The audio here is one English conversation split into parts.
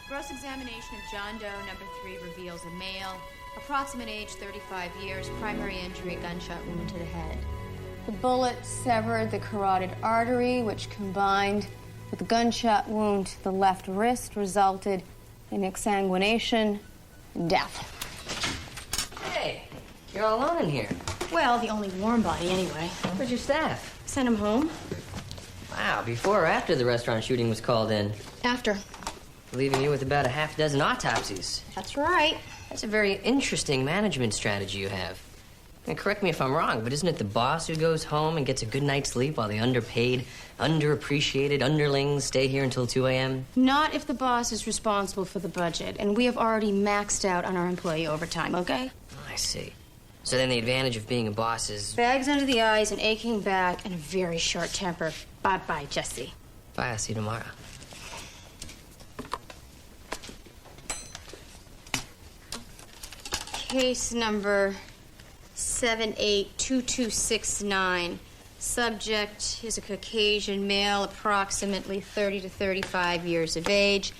Gross examination of John Doe, number 3, reveals a male, approximate age 35 years, primary injury, gunshot wound to the head. The bullet severed the carotid artery, which combined with the gunshot wound to the left wrist resulted in exsanguination and death. Hey, you're all alone in here. Well, the only warm body anyway. Where's your staff? Send him home. Wow, before or after the restaurant shooting was called in? After. Leaving you with about a half dozen autopsies. That's right. That's a very interesting management strategy you have. And correct me if I'm wrong, but isn't it the boss who goes home and gets a good night's sleep while the underpaid, underappreciated underlings stay here until 2 a.m.? Not if the boss is responsible for the budget, and we have already maxed out on our employee overtime, okay? I see. So then the advantage of being a boss is... Bags under the eyes, an aching back, and a very short temper. Bye-bye, Jesse. Bye, I'll see you tomorrow. Case number 782269. Subject is a Caucasian male, approximately 30 to 35 years of age,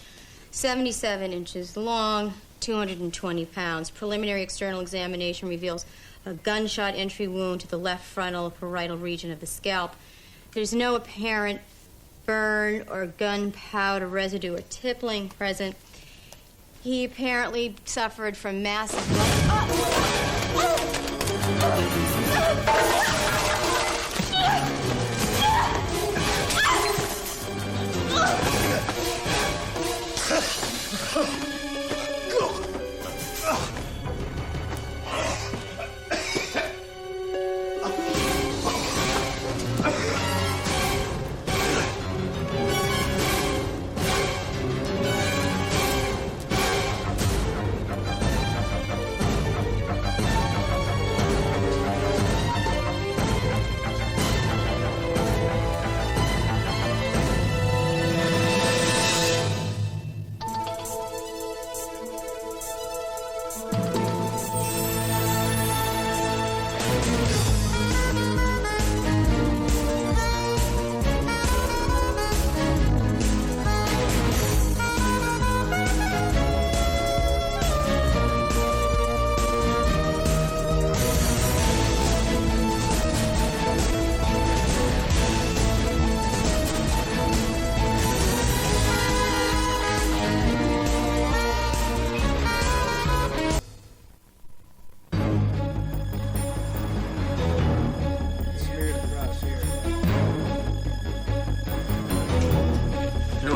77 inches long, 220 pounds. Preliminary external examination reveals a gunshot entry wound to the left frontal parietal region of the scalp. There's no apparent burn or gunpowder residue or tippling present. He apparently suffered from massive...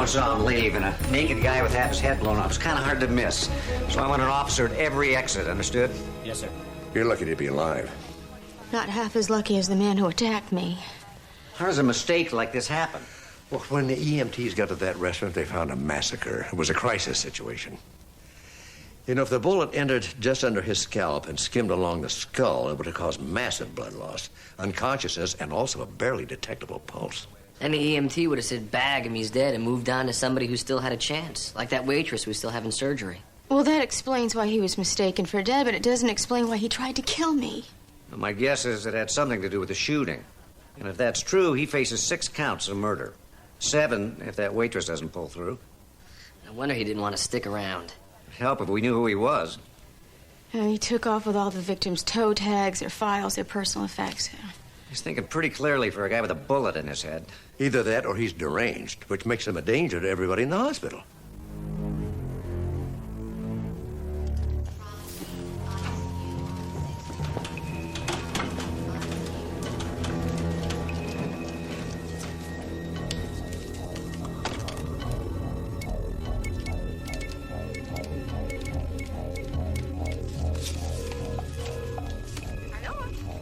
Saw him leave, and a naked guy with half his head blown off. It was kind of hard to miss. So I want an officer at every exit, understood? Yes, sir. You're lucky to be alive. Not half as lucky as the man who attacked me. How does a mistake like this happen? Well, when the EMTs got to that restaurant, they found a massacre. It was a crisis situation. You know, if the bullet entered just under his scalp and skimmed along the skull, it would have caused massive blood loss, unconsciousness, and also a barely detectable pulse. And the EMT would have said, bag him, he's dead, and moved on to somebody who still had a chance, like that waitress who's still having surgery. Well, that explains why he was mistaken for dead, but it doesn't explain why he tried to kill me. Well, my guess is it had something to do with the shooting. And if that's true, he faces 6 counts of murder. 7 if that waitress doesn't pull through. No wonder he didn't want to stick around. It'd help if we knew who he was. And he took off with all the victims' toe tags, their files, their personal effects. He's thinking pretty clearly for a guy with a bullet in his head. Either that or he's deranged, which makes him a danger to everybody in the hospital.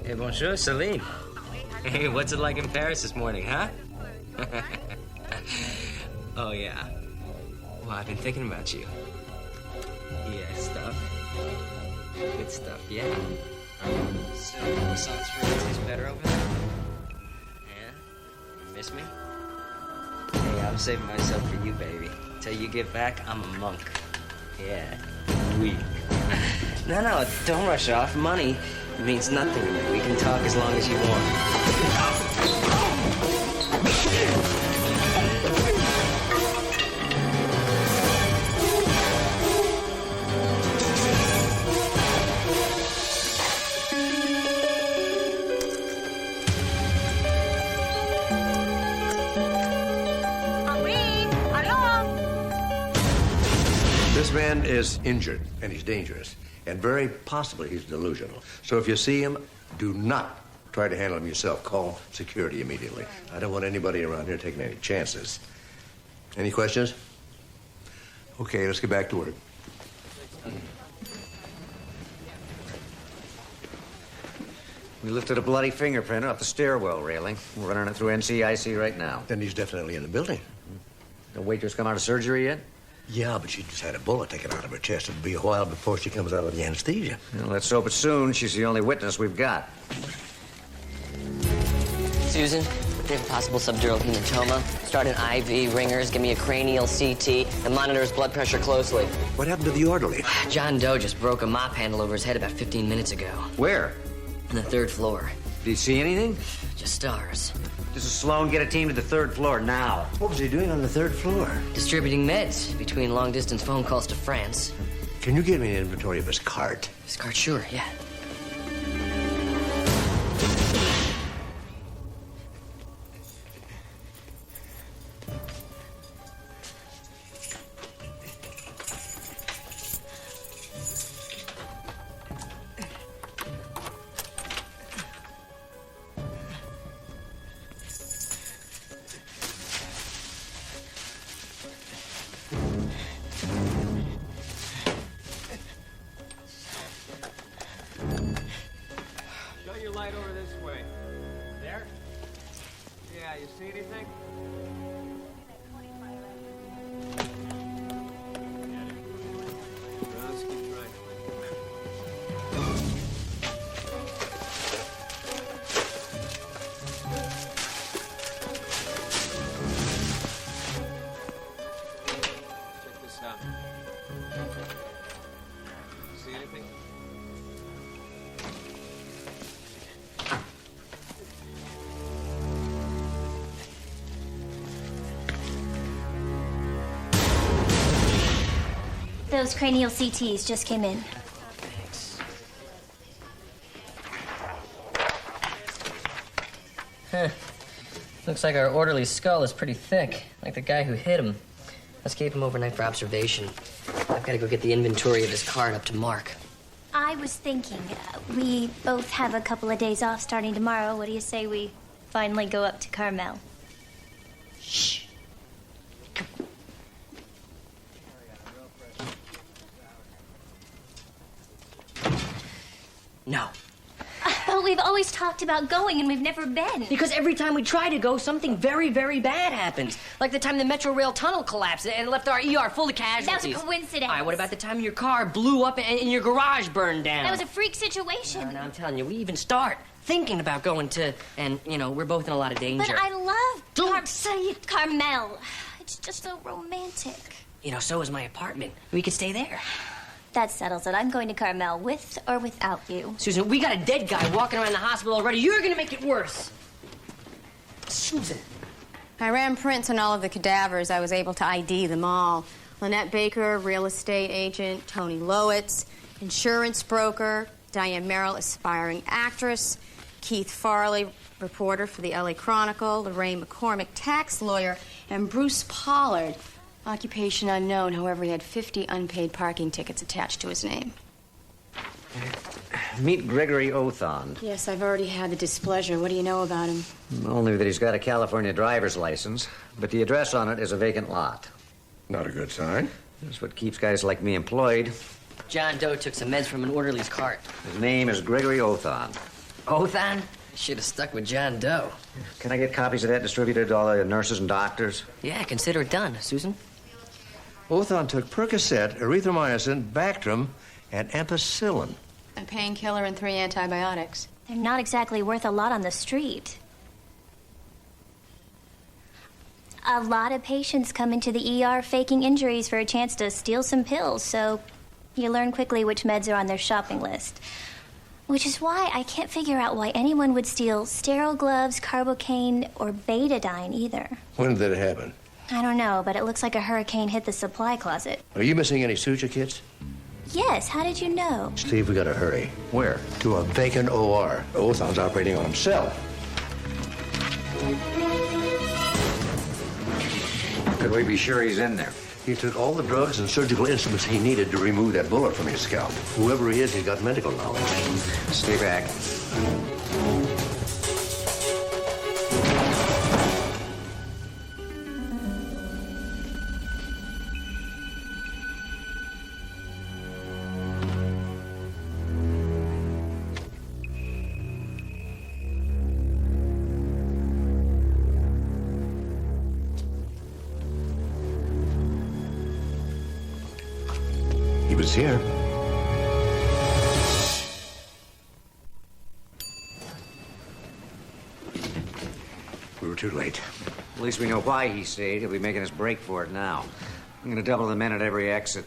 Hey, bonjour, Celine. Hey, what's it like in Paris this morning, huh? Oh, yeah. Well, I've been thinking about you. Yeah, stuff. Good stuff, yeah. So, croissants for taste better over there? Yeah? You miss me? Hey, I'm saving myself for you, baby. Till you get back, I'm a monk. Yeah, weak. No, don't rush off. Money means nothing to me. We can talk as long as you want. This man is injured, and he's dangerous. And very possibly he's delusional. So if you see him, do not try to handle him yourself. Call security immediately. I don't want anybody around here taking any chances. Any questions? Okay, let's get back to work. We lifted a bloody fingerprint off the stairwell railing. We're running it through NCIC right now. Then he's definitely in the building. The waitress come out of surgery yet? Yeah, but she just had a bullet taken out of her chest. It'll be a while before she comes out of the anesthesia. Well, let's hope it's soon. She's the only witness we've got. Susan, we have a possible subdural hematoma. Start an IV, ringers, give me a cranial CT, and monitor his blood pressure closely. What happened to the orderly? John Doe just broke a mop handle over his head about 15 minutes ago. Where? On the 3rd floor. Did you see anything? Just stars. This is Sloan. Get a team to the 3rd floor now. What was he doing on the 3rd floor? Distributing meds between long-distance phone calls to France. Can you give me an inventory of his cart? His card, sure, yeah. Light over this way. There? Yeah, you see anything? Let's keep trying. Check this out. See anything? Those cranial CTs just came in. Thanks. Huh. Looks like our orderly's skull is pretty thick, like the guy who hit him. Let's keep him overnight for observation. I've got to go get the inventory of his card up to Mark. I was thinking, we both have a couple of days off starting tomorrow. What do you say we finally go up to Carmel? Shh. No. But we've always talked about going and we've never been. Because every time we try to go, something very, very bad happens. Like the time the Metro Rail tunnel collapsed and left our ER full of casualties. That was a coincidence. All right, what about the time your car blew up and your garage burned down? That was a freak situation. No, I'm telling you, we even start thinking about going to, and, you know, we're both in a lot of danger. But I love Don't say it. Carmel. It's just so romantic. You know, so is my apartment. We could stay there. That settles it. I'm going to Carmel with or without you. Susan, we got a dead guy walking around the hospital already. You're gonna make it worse. Susan. I ran prints on all of the cadavers. I was able to ID them all. Lynette Baker, real estate agent. Tony Lowitz, insurance broker. Diane Merrill, aspiring actress. Keith Farley, reporter for the LA Chronicle. Lorraine McCormick, tax lawyer. And Bruce Pollard, occupation unknown. However, he had 50 unpaid parking tickets attached to his name. Meet Gregory Othon. Yes, I've already had the displeasure. What do you know about him? Only that he's got a California driver's license, but the address on it is a vacant lot. Not a good sign. That's what keeps guys like me employed. John Doe took some meds from an orderly's cart. His name is Gregory Othon. Othon? Should have stuck with John Doe. Can I get copies of that distributed to all the nurses and doctors? Yeah, consider it done. Susan? Othon took Percocet, erythromycin, Bactrim, and ampicillin. A painkiller and 3 antibiotics. They're not exactly worth a lot on the street. A lot of patients come into the ER faking injuries for a chance to steal some pills, so you learn quickly which meds are on their shopping list. Which is why I can't figure out why anyone would steal sterile gloves, carbocaine, or betadine either. When did it happen? I don't know, but it looks like a hurricane hit the supply closet. Are you missing any suture kits? Yes, how did you know? Steve, we gotta hurry. Where? To a vacant OR. Othon's operating on himself. Could we be sure he's in there? He took all the drugs and surgical instruments he needed to remove that bullet from his scalp. Whoever he is, he's got medical knowledge. Stay back. He was here. We were too late. At least we know why he stayed. He'll be making us break for it now. I'm gonna double the men at every exit.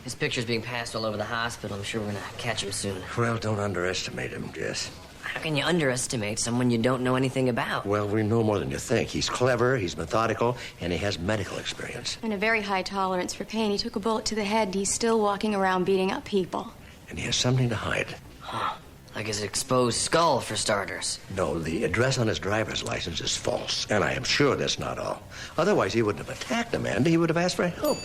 His picture's being passed all over the hospital. I'm sure we're gonna catch him soon. Well, don't underestimate him, Jess. How can you underestimate someone you don't know anything about? Well, we know more than you think. He's clever, he's methodical, and he has medical experience. And a very high tolerance for pain. He took a bullet to the head. He's still walking around beating up people. And he has something to hide. Huh. Like his exposed skull, for starters. No, the address on his driver's license is false. And I am sure that's not all. Otherwise, he wouldn't have attacked Amanda. He would have asked for help.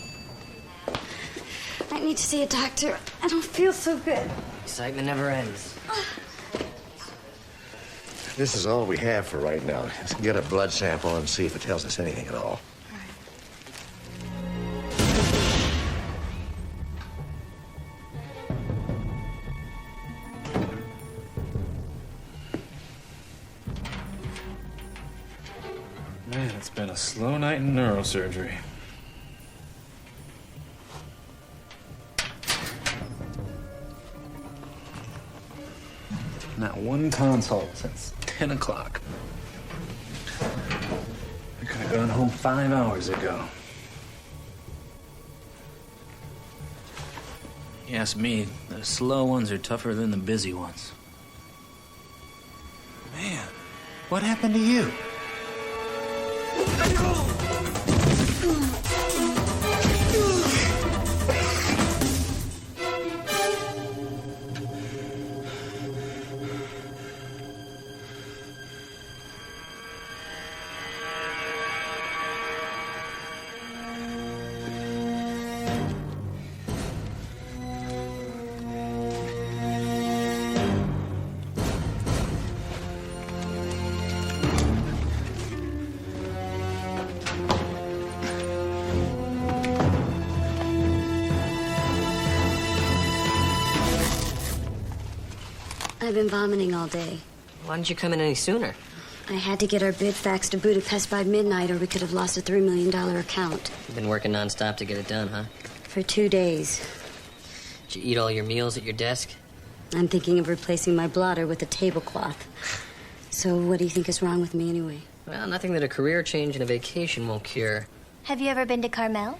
I need to see a doctor. I don't feel so good. Excitement never ends. This is all we have for right now. Let's get a blood sample and see if it tells us anything at all. Man, it's been a slow night in neurosurgery. Not one consult since 10 o'clock. I could have gone home 5 hours ago. You ask me, the slow ones are tougher than the busy ones. Man, what happened to you? I've been vomiting all day. Why didn't you come in any sooner? I had to get our bid faxed to Budapest by midnight or we could have lost a $3 million account. You've been working nonstop to get it done, huh? For 2 days. Did you eat all your meals at your desk? I'm thinking of replacing my blotter with a tablecloth. So what do you think is wrong with me anyway? Well, nothing that a career change and a vacation won't cure. Have you ever been to Carmel?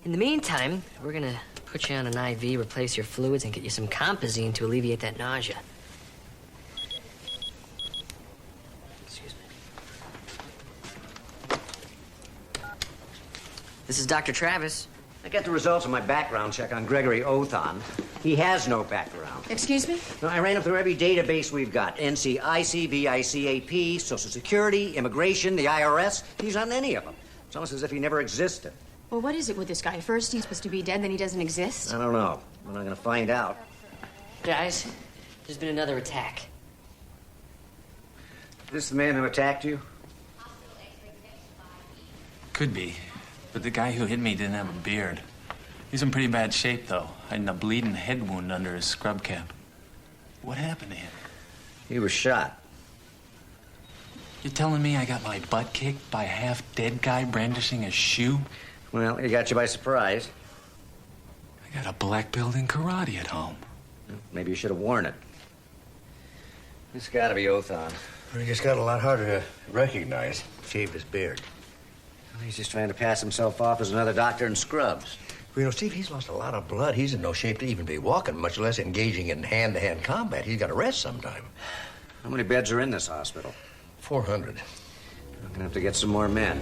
In the meantime, we're gonna put you on an IV, replace your fluids, and get you some compazine to alleviate that nausea. Excuse me. This is Dr. Travis. I got the results of my background check on Gregory Othon. He has no background. Excuse me? No, I ran up through every database we've got. NCIC, VICAP, Social Security, Immigration, the IRS. He's on any of them. It's almost as if he never existed. Well, what is it with this guy? First he's supposed to be dead, then he doesn't exist? I don't know. We're not going to find out. Guys, there's been another attack. This the man who attacked you? Could be. But the guy who hit me didn't have a beard. He's in pretty bad shape, though, hiding a bleeding head wound under his scrub cap. What happened to him? He was shot. You telling me I got my butt kicked by a half-dead guy brandishing a shoe? Well, he got you by surprise. I got a black belt in karate at home. Maybe you should have worn it. It's got to be Othon. He just got a lot harder to recognize. Shaved his beard. He's just trying to pass himself off as another doctor in scrubs. Well, you know, Steve, he's lost a lot of blood. He's in no shape to even be walking, much less engaging in hand-to-hand combat. He's got to rest sometime. How many beds are in this hospital? 400. I'm going to have to get some more men.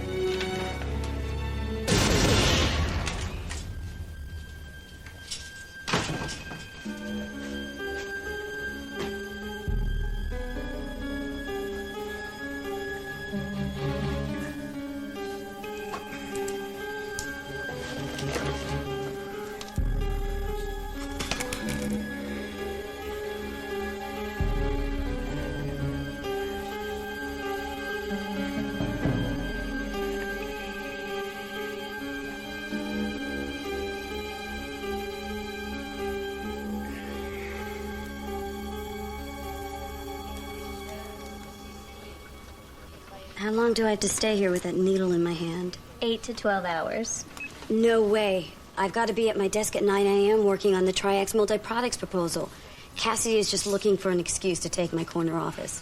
How long do I have to stay here with that needle in my hand? 8 to 12 hours. No way. I've got to be at my desk at 9 a.m. working on the Triax multi-products proposal. Cassidy is just looking for an excuse to take my corner office.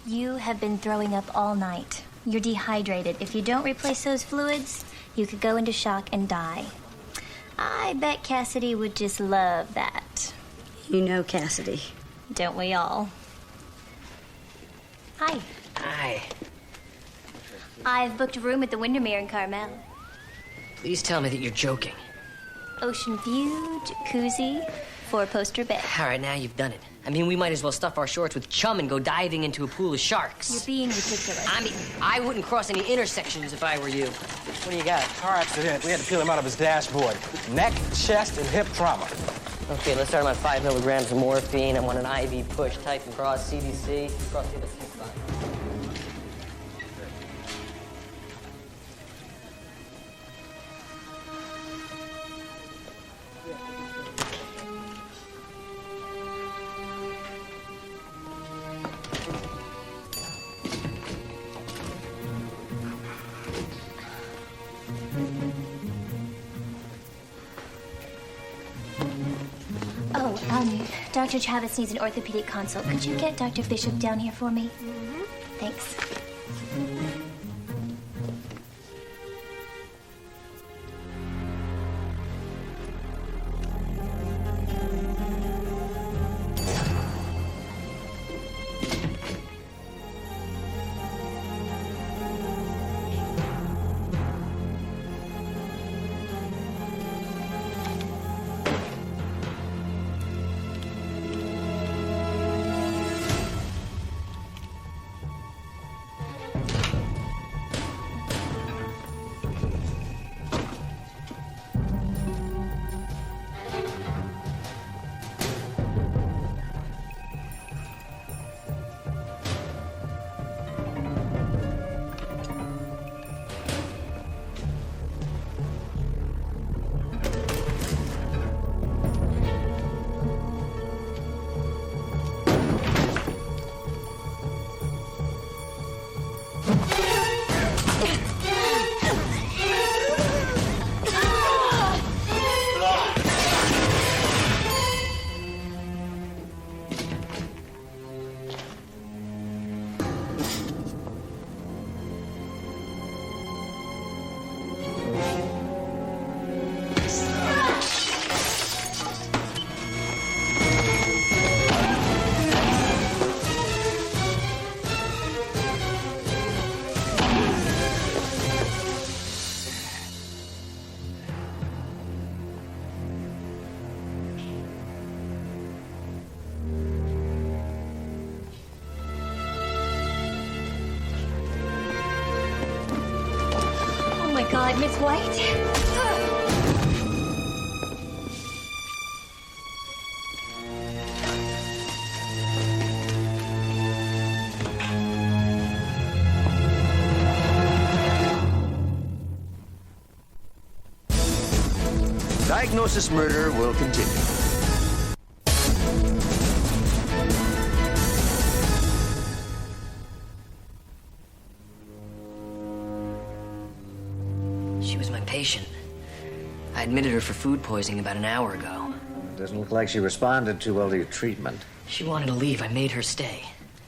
You have been throwing up all night. You're dehydrated. If you don't replace those fluids, you could go into shock and die. I bet Cassidy would just love that. You know Cassidy. Don't we all? Hi. Hi. I've booked a room at the Windermere in Carmel. Please tell me that you're joking. Ocean view, jacuzzi, 4-poster bed. All right, now you've done it. I mean, we might as well stuff our shorts with chum and go diving into a pool of sharks. You're being ridiculous. I mean, I wouldn't cross any intersections if I were you. What do you got? Car accident. We had to peel him out of his dashboard. Neck, chest, and hip trauma. Okay, let's start him on 5 milligrams of morphine. I want an IV push, type and cross, CDC. Cross the other 6 5. Dr. Travis needs an orthopedic consult. Could you get Dr. Bishop down here for me? Thanks. God, Miss White. Diagnosis murder will continue. She was my patient. I admitted her for food poisoning about an hour ago. It doesn't look like she responded too well to your treatment. She wanted to leave. I made her stay.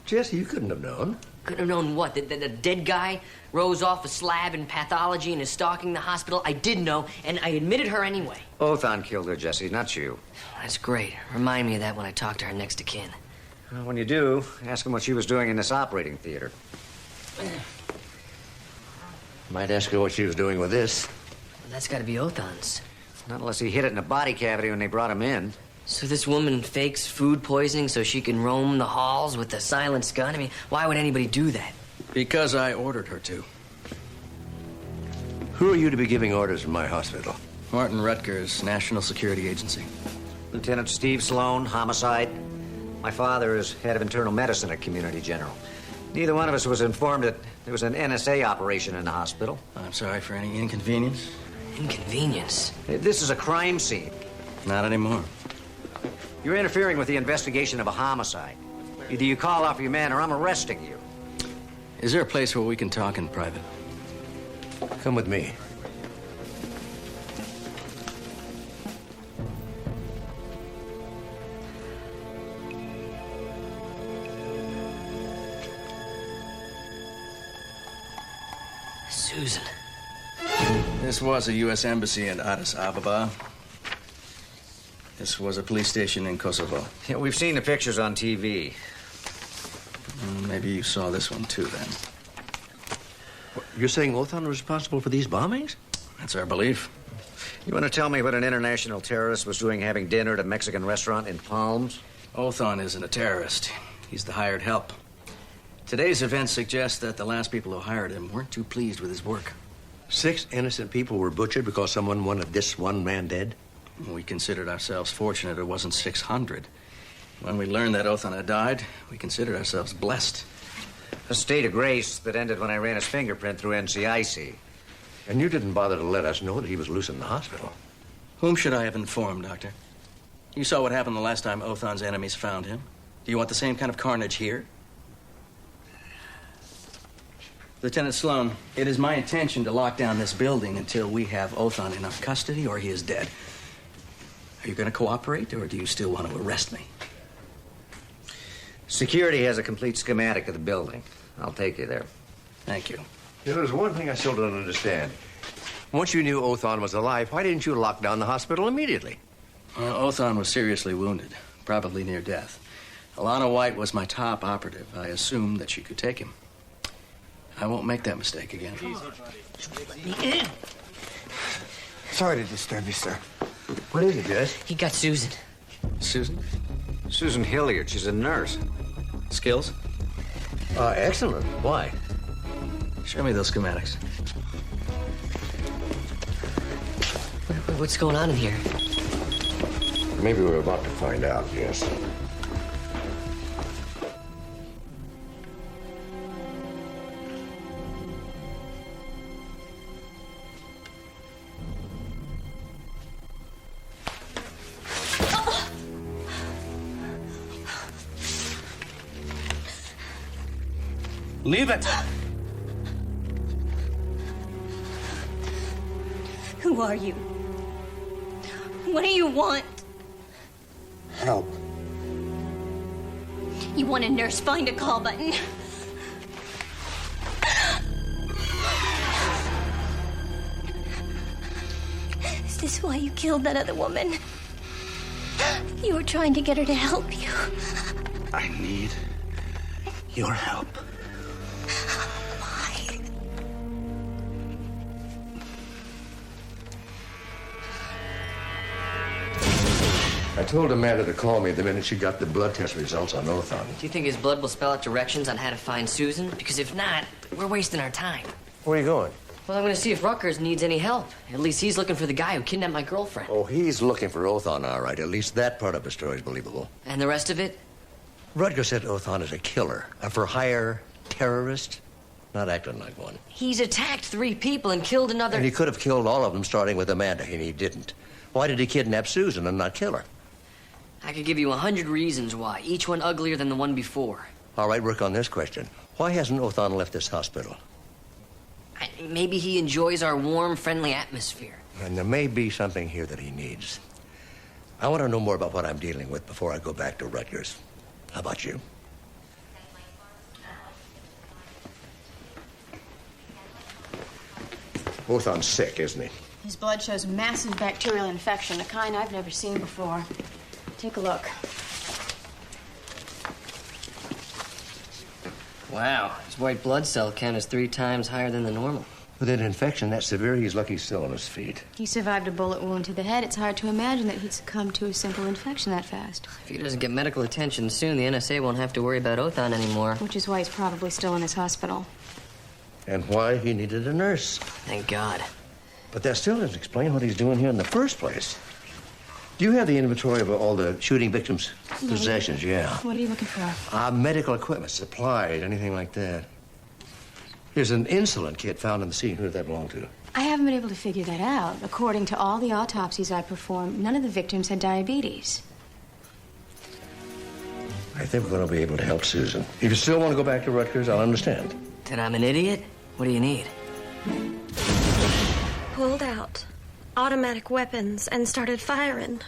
Jesse, you couldn't have known. Couldn't have known what? That a dead guy rose off a slab in pathology and is stalking the hospital? I did know, and I admitted her anyway. Othan killed her, Jesse, not you. That's great. Remind me of that when I talk to her next of kin. Well, when you do, ask him what she was doing in this operating theater. Might ask her what she was doing with this. Well, that's got to be Othan's. Not unless he hit it in the body cavity when they brought him in. So this woman fakes food poisoning so she can roam the halls with a silenced gun? I mean, why would anybody do that? Because I ordered her to. Who are you to be giving orders in my hospital? Martin Rutgers, National Security Agency. Lieutenant Steve Sloan, homicide. My father is head of internal medicine at Community General. Neither one of us was informed that there was an NSA operation in the hospital. I'm sorry for any inconvenience. Inconvenience? This is a crime scene. Not anymore. You're interfering with the investigation of a homicide. Either you call off your men or I'm arresting you. Is there a place where we can talk in private? Come with me. Susan. This was a U.S. embassy in Addis Ababa. This was a police station in Kosovo. Yeah, we've seen the pictures on TV. Maybe you saw this one too, then. You're saying Othan was responsible for these bombings? That's our belief. You want to tell me what an international terrorist was doing having dinner at a Mexican restaurant in Palms? Othan isn't a terrorist. He's the hired help. Today's events suggest that the last people who hired him weren't too pleased with his work. 6 innocent people were butchered because someone wanted this one man dead? We considered ourselves fortunate it wasn't 600. When we learned that Othan had died, we considered ourselves blessed. A state of grace that ended when I ran his fingerprint through NCIC. And you didn't bother to let us know that he was loose in the hospital. Whom should I have informed, Doctor? You saw what happened the last time Othan's enemies found him. Do you want the same kind of carnage here? Lieutenant Sloan, it is my intention to lock down this building until we have Othan in our custody or he is dead. Are you going to cooperate, or do you still want to arrest me? Security has a complete schematic of the building. I'll take you there. Thank you. You know, there's one thing I still don't understand. Once you knew Othan was alive, why didn't you lock down the hospital immediately? Othan was seriously wounded, probably near death. Alana White was my top operative. I assumed that she could take him. I won't make that mistake again. Sorry to disturb you, sir. What is it, Jess? He got Susan. Susan? Susan Hilliard. She's a nurse. Skills? Excellent. Why? Show me those schematics. What's going on in here? Maybe we're about to find out, Jess. Leave it! Who are you? What do you want? Help. You want a nurse? Find a call button. Is this why you killed that other woman? You were trying to get her to help you. I need your help. Why? I told Amanda to call me the minute she got the blood test results on Othan. Do you think his blood will spell out directions on how to find Susan? Because if not, we're wasting our time. Where are you going? Well, I'm going to see if Rutgers needs any help. At least he's looking for the guy who kidnapped my girlfriend. Oh, he's looking for Othan, all right. At least that part of the story is believable. And the rest of it? Rutgers said Othan is a killer, a for-hire terrorist, not acting like one. He's attacked 3 people and killed another... And he could have killed all of them, starting with Amanda, and he didn't. Why did he kidnap Susan and not kill her? I could give you 100 reasons why, each one uglier than the one before. All right, work on this question. Why hasn't Othan left this hospital? Maybe he enjoys our warm, friendly atmosphere. And there may be something here that he needs. I want to know more about what I'm dealing with before I go back to Rutgers. How about you? Othan's sick, isn't he? His blood shows massive bacterial infection, the kind I've never seen before. Take a look. Wow, his white blood cell count is 3 times higher than the normal. With an infection that severe, he's lucky he's still on his feet. He survived a bullet wound to the head. It's hard to imagine that he'd succumb to a simple infection that fast. If he doesn't get medical attention soon, the NSA won't have to worry about Othan anymore. Which is why he's probably still in his hospital. And why he needed a nurse. Thank God. But that still doesn't explain what he's doing here in the first place. Do you have the inventory of all the shooting victims' possessions? Yeah. What are you looking for? Medical equipment, supplies, anything like that. Here's an insulin kit found in the scene. Who did that belong to? I haven't been able to figure that out. According to all the autopsies I performed, none of the victims had diabetes. I think we're going to be able to help Susan. If you still want to go back to Rutgers, I'll understand. That I'm an idiot? What do you need? Pulled out automatic weapons and started firing.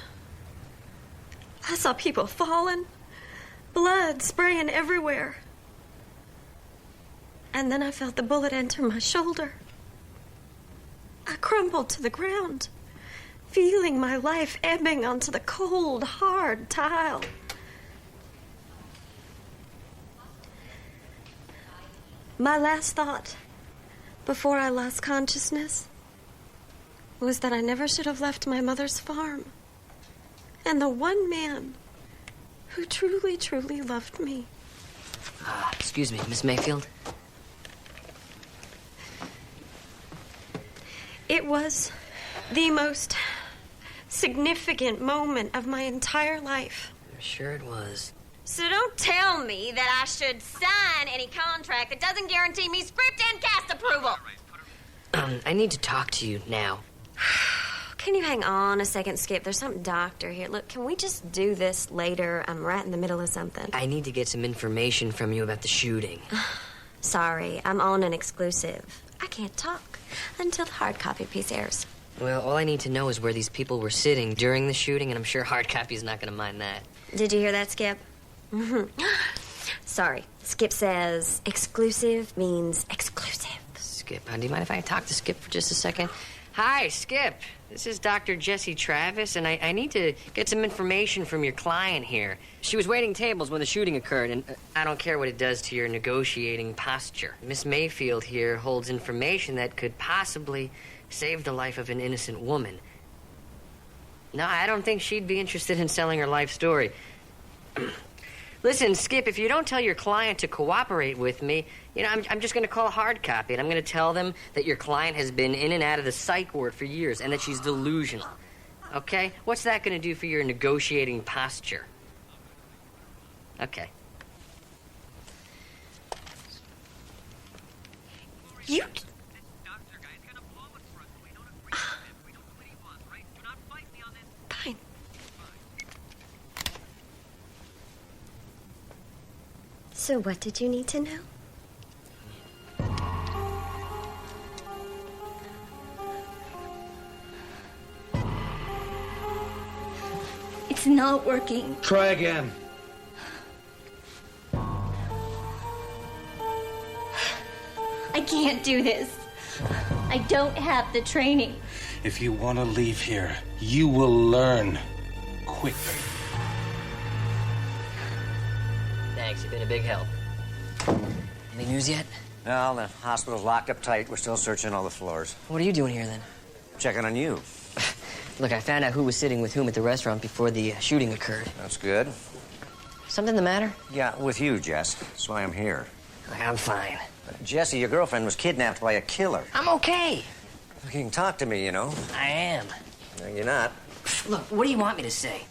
I saw people falling, blood spraying everywhere. And then I felt the bullet enter my shoulder. I crumbled to the ground, feeling my life ebbing onto the cold, hard tile. My last thought, before I lost consciousness, was that I never should have left my mother's farm. And the one man who truly, truly loved me. Excuse me, Miss Mayfield? It was the most significant moment of my entire life. I'm sure it was. So don't tell me that I should sign any contract that doesn't guarantee me script and cast approval. I need to talk to you now. Can you hang on a second, Skip? There's some doctor here. Look, can we just do this later? I'm right in the middle of something. I need to get some information from you about the shooting. Sorry, I'm on an exclusive. I can't talk until the hard copy piece airs. Well, all I need to know is where these people were sitting during the shooting, and I'm sure hard copy's not going to mind that. Did you hear that, Skip? Sorry. Skip says exclusive means exclusive. Skip, do you mind if I talk to Skip for just a second? Hi, Skip. This is Dr. Jessie Travis, and I need to get some information from your client here. She was waiting tables when the shooting occurred, and I don't care what it does to your negotiating posture. Miss Mayfield here holds information that could possibly save the life of an innocent woman. No, I don't think she'd be interested in selling her life story. Listen, Skip, if you don't tell your client to cooperate with me, I'm just going to call hard copy, and I'm going to tell them that your client has been in and out of the psych ward for years and that she's delusional. Okay? What's that going to do for your negotiating posture? Okay. You... Fine. So what did you need to know? It's not working. Try again. I can't do this. I don't have the training. If you want to leave here, you will learn quickly. Thanks, you've been a big help. Any news yet? No, the hospital's locked up tight. We're still searching all the floors. What are you doing here, then? Checking on you. Look, I found out who was sitting with whom at the restaurant before the shooting occurred. That's good. Something the matter? Yeah, with you, Jess. That's why I'm here. I'm fine. Jesse, your girlfriend was kidnapped by a killer. I'm okay. You can talk to me, you know. I am. No, you're not. Look, what do you want me to say?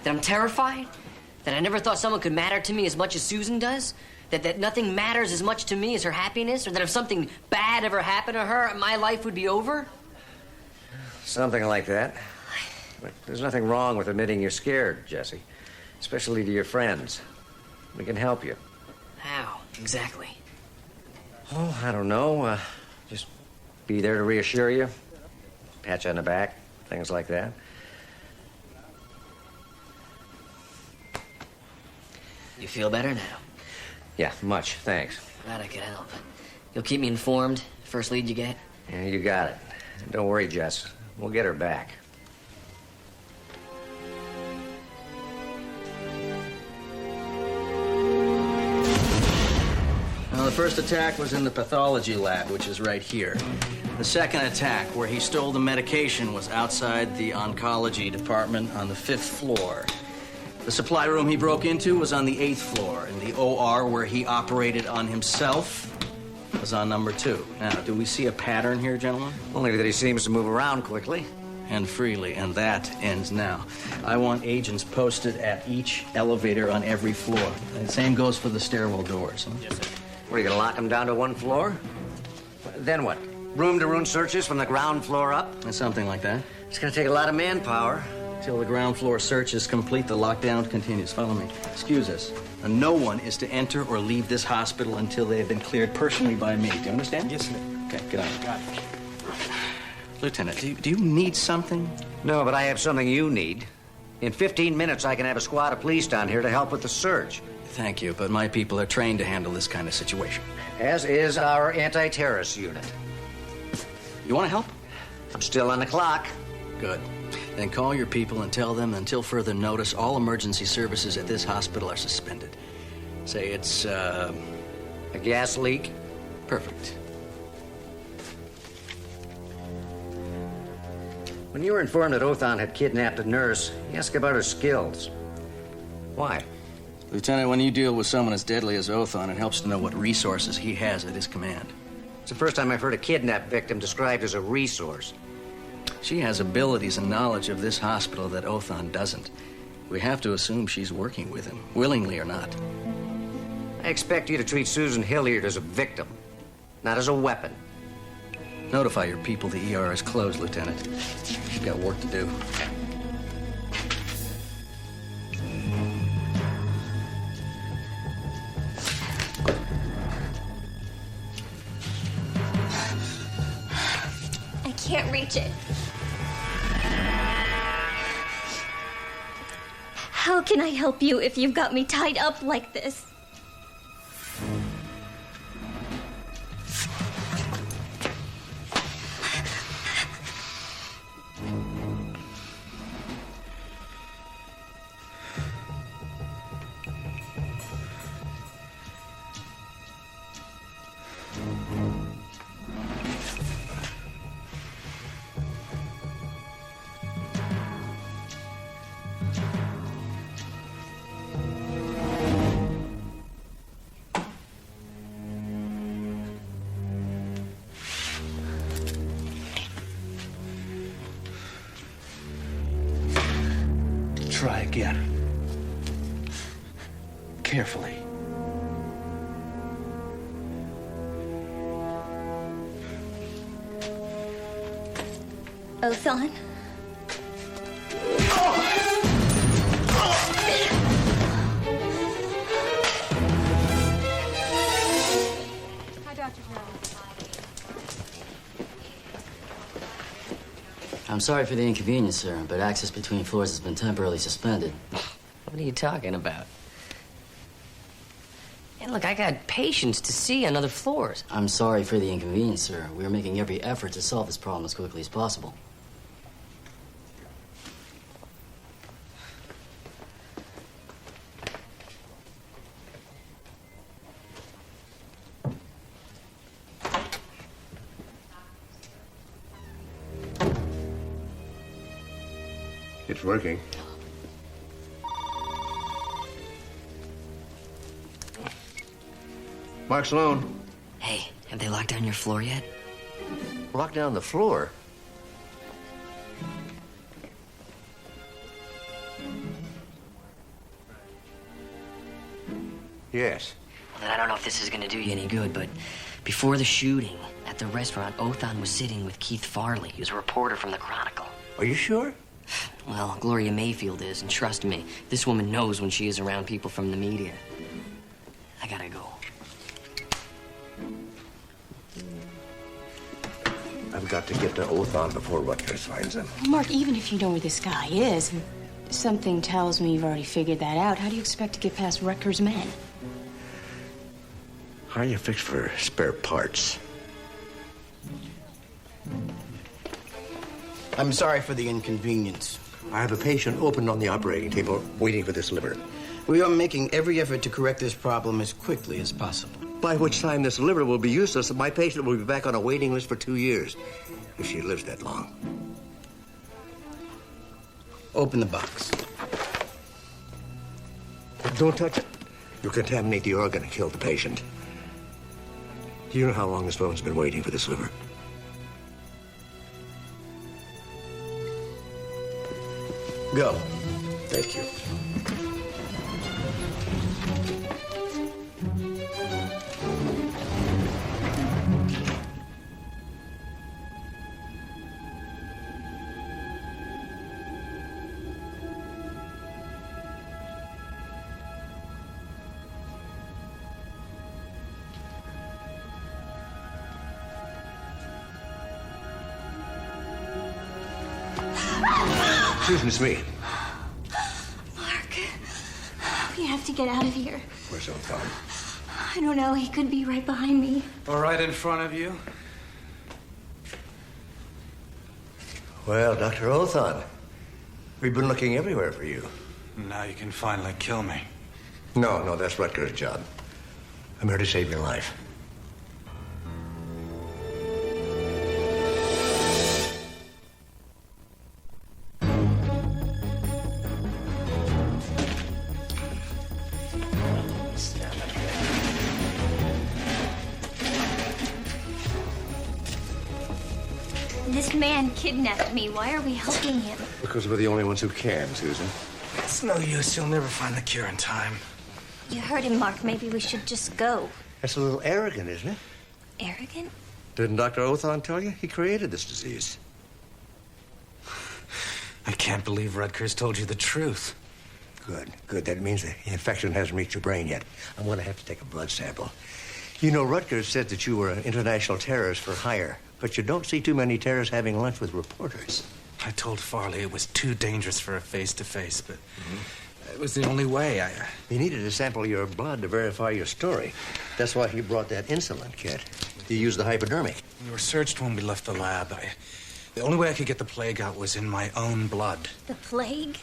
That I'm terrified? That I never thought someone could matter to me as much as Susan does? That nothing matters as much to me as her happiness? Or that if something bad ever happened to her, my life would be over? Something like that. But there's nothing wrong with admitting you're scared, Jesse. Especially to your friends. We can help you. How, exactly? Oh, I don't know. Just be there to reassure you. Pat you on the back. Things like that. You feel better now? Yeah, much. Thanks. Glad I could help. You'll keep me informed? First lead you get? Yeah, you got it. Don't worry, Jess. We'll get her back. Well, the first attack was in the pathology lab, which is right here. The second attack, where he stole the medication, was outside the oncology department on the 5th floor. The supply room he broke into was on the 8th floor, and the OR where he operated on himself was on number 2. Now, do we see a pattern here, gentlemen? Only that he seems to move around quickly. And freely, and that ends now. I want agents posted at each elevator on every floor. And the same goes for the stairwell doors. Huh? Yes, sir. What, are you going to lock him down to one floor? Then what? Room-to-room searches from the ground floor up? Something like that. It's going to take a lot of manpower. Till the ground floor search is complete, the lockdown continues. Follow me. Excuse us. And no one is to enter or leave this hospital until they have been cleared personally by me. Do you understand? Yes, sir. Okay, get on. Got it. Lieutenant, do you need something? No, but I have something you need. In 15 minutes, I can have a squad of police down here to help with the search. Thank you, but my people are trained to handle this kind of situation. As is our anti-terrorist unit. You want to help? I'm still on the clock. Good. Then call your people and tell them, until further notice, all emergency services at this hospital are suspended. Say it's, a gas leak? Perfect. When you were informed that Othan had kidnapped a nurse, you asked about her skills. Why? Lieutenant, when you deal with someone as deadly as Othan, it helps to know what resources he has at his command. It's the first time I've heard a kidnapped victim described as a resource. She has abilities and knowledge of this hospital that Othan doesn't. We have to assume she's working with him, willingly or not. I expect you to treat Susan Hilliard as a victim, not as a weapon. Notify your people the ER is closed, Lieutenant. She's got work to do. I can't reach it. How can I help you if you've got me tied up like this? Try again. Carefully. Othan? Hi, Dr. Darama. I'm sorry for the inconvenience, sir, but access between floors has been temporarily suspended. What are you talking about? And look, I got patients to see on other floors. I'm sorry for the inconvenience, sir. We're making every effort to solve this problem as quickly as possible. It's working. Mark Sloan. Hey, have they locked down your floor yet? Locked down the floor? Yes. Well, then I don't know if this is gonna do you any good, but before the shooting at the restaurant, Othan was sitting with Keith Farley. He was a reporter from the Chronicle. Are you sure? Well, Gloria Mayfield is, and trust me, this woman knows when she is around people from the media. I gotta go. I've got to get to Othan before Rutgers finds him. Mark, even if you know where this guy is, and something tells me you've already figured that out, how do you expect to get past Rutgers' men? How are you fixed for spare parts? I'm sorry for the inconvenience. I have a patient open on the operating table waiting for this liver. We are making every effort to correct this problem as quickly as possible. By which time this liver will be useless and my patient will be back on a waiting list for 2 years, if she lives that long. Open the box. Don't touch it. You'll contaminate the organ and kill the patient. Do you know how long this woman's been waiting for this liver? Go. Thank you. Susan, it's me. Mark, we have to get out of here. Where's Othon? I don't know. He could be right behind me. Or right in front of you. Well, Dr. Othon, we've been looking everywhere for you. Now you can finally kill me. No, that's Rutger's job. I'm here to save your life. This man kidnapped me. Why are we helping him? Because we're the only ones who can, Susan. It's no use. You'll never find the cure in time. You heard him, Mark. Maybe we should just go. That's a little arrogant, isn't it? Arrogant? Didn't Dr. Othon tell you? He created this disease. I can't believe Rutgers told you the truth. Good. That means the infection hasn't reached your brain yet. I'm going to have to take a blood sample. You know, Rutgers said that you were an international terrorist for hire, but you don't see too many terrorists having lunch with reporters. I told Farley it was too dangerous for a face-to-face, but it was the only way. He needed to sample your blood to verify your story. That's why he brought that insulin kit. He used the hypodermic. We were searched when we left the lab. The only way I could get the plague out was in my own blood. The plague?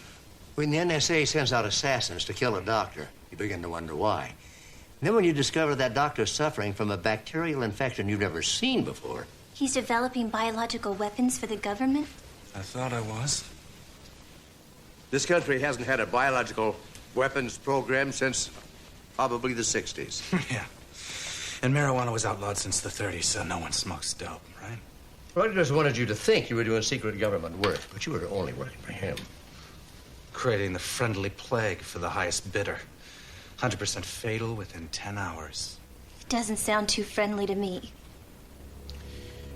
When the NSA sends out assassins to kill a doctor, you begin to wonder why. And then when you discover that doctor's suffering from a bacterial infection you've never seen before. He's developing biological weapons for the government? I thought I was. This country hasn't had a biological weapons program since probably the 60s. Yeah. And marijuana was outlawed since the 30s, so no one smokes dope, right? Rutgers wanted you to think you were doing secret government work, but you were only working for him. Creating the friendly plague for the highest bidder. 100% fatal within 10 hours. It doesn't sound too friendly to me.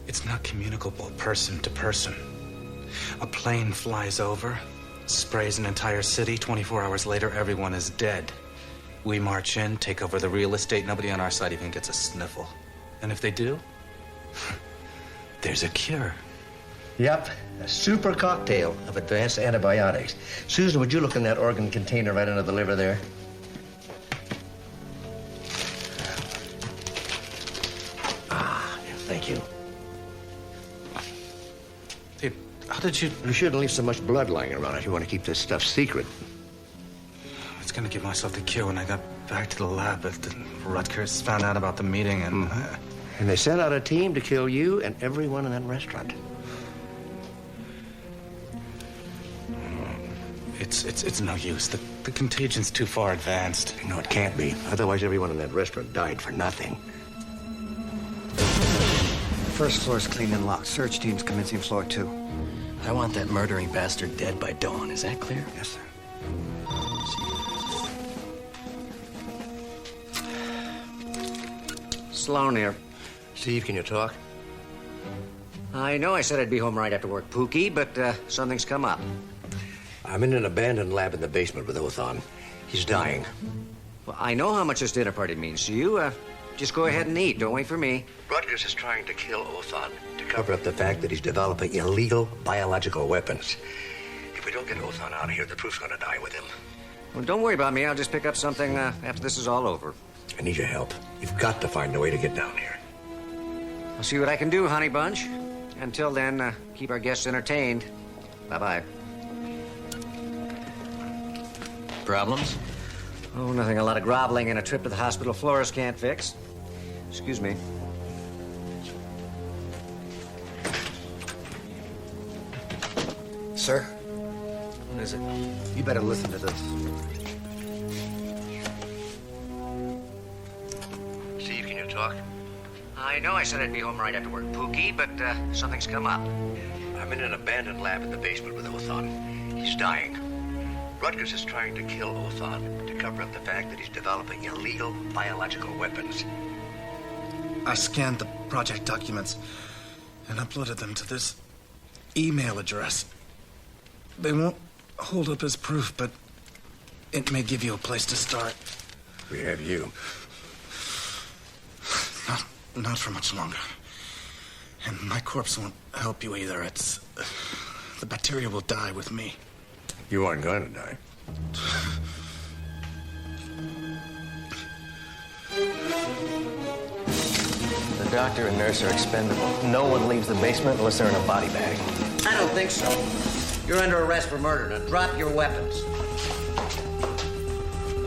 It's not communicable person to person. A plane flies over, sprays an entire city. 24 hours later, everyone is dead. We march in, take over the real estate. Nobody on our side even gets a sniffle. And if they do, there's a cure. Yep, a super cocktail of advanced antibiotics. Susan, would you look in that organ container right under the liver there? Thank you. Hey, how did you... You shouldn't leave so much blood lying around if you want to keep this stuff secret. I was going to give myself the cure when I got back to the lab, but Rutgers found out about the meeting and... And they sent out a team to kill you and everyone in that restaurant. It's no use. The contagion's too far advanced. No, it can't be. Otherwise, everyone in that restaurant died for nothing. First floor's clean and locked. Search team's commencing floor 2. I want that murdering bastard dead by dawn. Is that clear? Yes, sir. Sloan here. Steve, can you talk? I know I said I'd be home right after work, Pookie, but something's come up. I'm in an abandoned lab in the basement with Othon. He's dying. Well, I know how much this dinner party means to you. Just go ahead and eat. Don't wait for me. Rutgers is trying to kill Othon to cover up the fact that he's developing illegal biological weapons. If we don't get Othon out of here, the proof's going to die with him. Well, don't worry about me. I'll just pick up something after this is all over. I need your help. You've got to find a way to get down here. I'll see what I can do, honey bunch. Until then, keep our guests entertained. Bye-bye. Problems? Oh, nothing. A lot of groveling and a trip to the hospital florist can't fix. Excuse me. Sir? What is it? You better listen to this. Steve, can you talk? I know I said I'd be home right after work, Pookie, but something's come up. I'm in an abandoned lab in the basement with Othon. He's dying. Rutgers is trying to kill Othon to cover up the fact that he's developing illegal biological weapons. I scanned the project documents and uploaded them to this email address. They won't hold up as proof, but it may give you a place to start. We have you. Not for much longer. And my corpse won't help you either. The bacteria will die with me. You aren't going to die. The doctor and nurse are expendable. No one leaves the basement unless they're in a body bag. I don't think so. You're under arrest for murder. Now drop your weapons.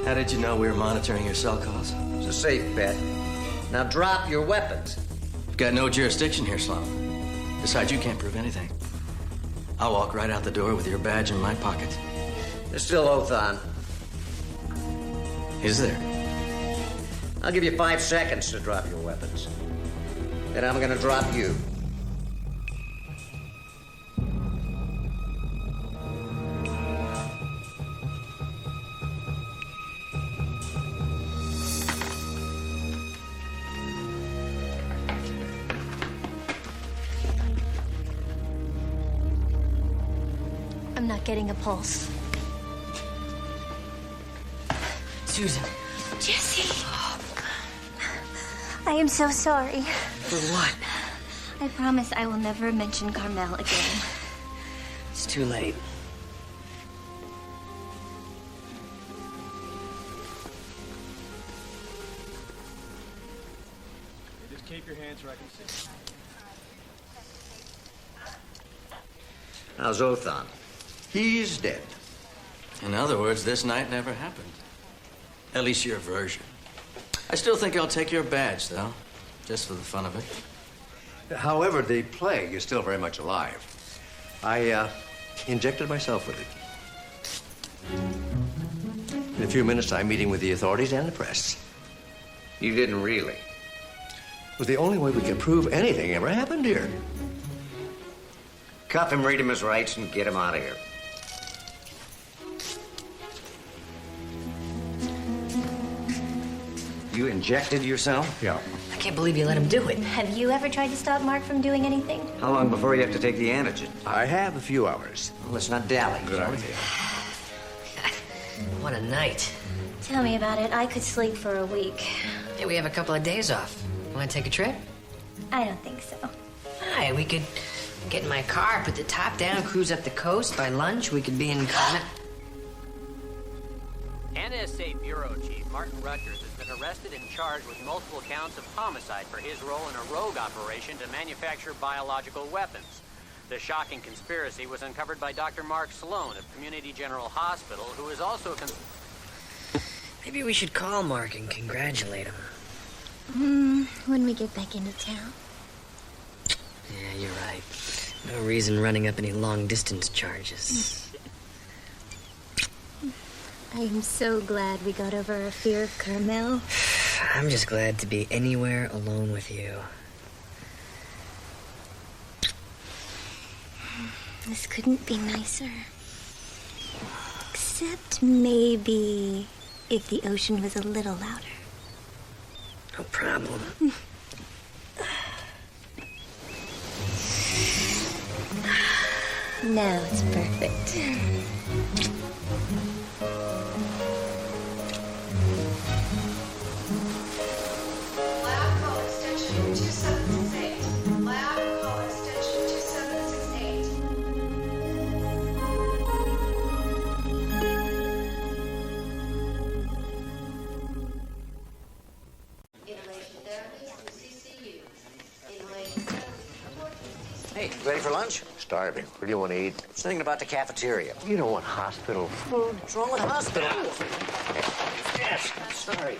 How did you know we were monitoring your cell calls? It's a safe bet. Now drop your weapons. You've got no jurisdiction here, Sloan. Besides, you can't prove anything. I'll walk right out the door with your badge in my pocket. There's still oath on. Is there? I'll give you 5 seconds to drop your weapons. Then I'm gonna drop you. I'm not getting a pulse. Susan. Jesse. I am so sorry. For what? I promise I will never mention Carmel again. It's too late. Just keep your hands where I can see. How's oath on? He's dead. In other words, this night never happened. At least your version. I still think I'll take your badge, though, just for the fun of it. However, the plague is still very much alive. I injected myself with it. In a few minutes, I'm meeting with the authorities and the press. You didn't really. It was the only way we could prove anything ever happened here. Cuff him, read him his rights, and get him out of here. You injected yourself? Yeah. I can't believe you let him do it. Have you ever tried to stop Mark from doing anything? How long before you have to take the antigen? I have a few hours. Well, let's not dally. Good idea. What a night. Tell me about it. I could sleep for a week. Hey, we have a couple of days off. Want to take a trip? I don't think so. Hi, we could get in my car, put the top down, cruise up the coast. By lunch, we could be in NSA Bureau Chief Martin Rutgers has been arrested and charged with multiple counts of homicide for his role in a rogue operation to manufacture biological weapons. The shocking conspiracy was uncovered by Dr. Mark Sloan of Community General Hospital, who is also Maybe we should call Mark and congratulate him. When we get back into town. Yeah, you're right. No reason running up any long-distance charges. I am so glad we got over our fear of Carmel. I'm just glad to be anywhere alone with you. This couldn't be nicer. Except maybe if the ocean was a little louder. No problem. Now it's perfect. Lab call extension 2768. Lab call extension 2768. Hey, ready for lunch? Starving. What do you want to eat? I was thinking about the cafeteria. You don't want hospital food. What's wrong with hospital? Yes, sorry.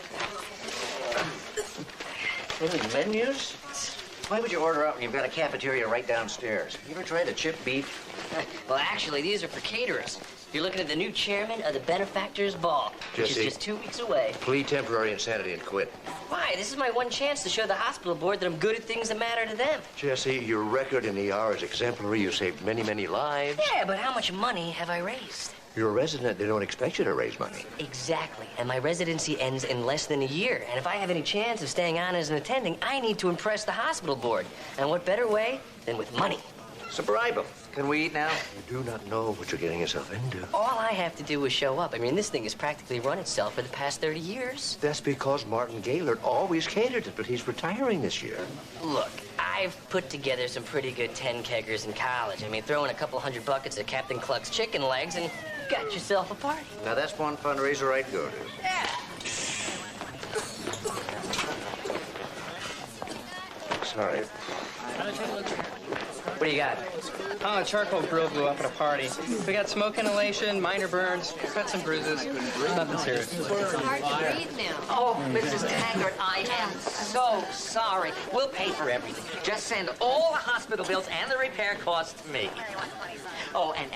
Any menus? Why would you order out when you've got a cafeteria right downstairs? You ever tried a chip beef? Well, actually, these are for caterers. You're looking at the new chairman of the Benefactors Ball, which is Jesse. just 2 weeks away. Plead temporary insanity and quit. Why? This is my one chance to show the hospital board that I'm good at things that matter to them. Jesse, your record in the ER is exemplary. You saved many, many lives. Yeah, but how much money have I raised? You're a resident. They don't expect you to raise money. Exactly. And my residency ends in less than a year. And if I have any chance of staying on as an attending, I need to impress the hospital board. And what better way than with money? So bribe him. Can we eat now? You do not know what you're getting yourself into. All I have to do is show up. I mean, this thing has practically run itself for the past 30 years. That's because Martin Gaylord always catered it, but he's retiring this year. Look, I've put together some pretty good 10-keggers in college. I mean, throw in a couple hundred buckets of Captain Cluck's chicken legs and got yourself a party. Now, that's one fundraiser I'd go to. Yeah. Sorry. What do you got? Oh, a charcoal grill blew up at a party. We got smoke inhalation, minor burns, got some bruises. Nothing serious. It's hard to breathe now. Oh, Mrs. Taggart, I am so sorry. We'll pay for everything. Just send all the hospital bills and the repair costs to me. Oh, and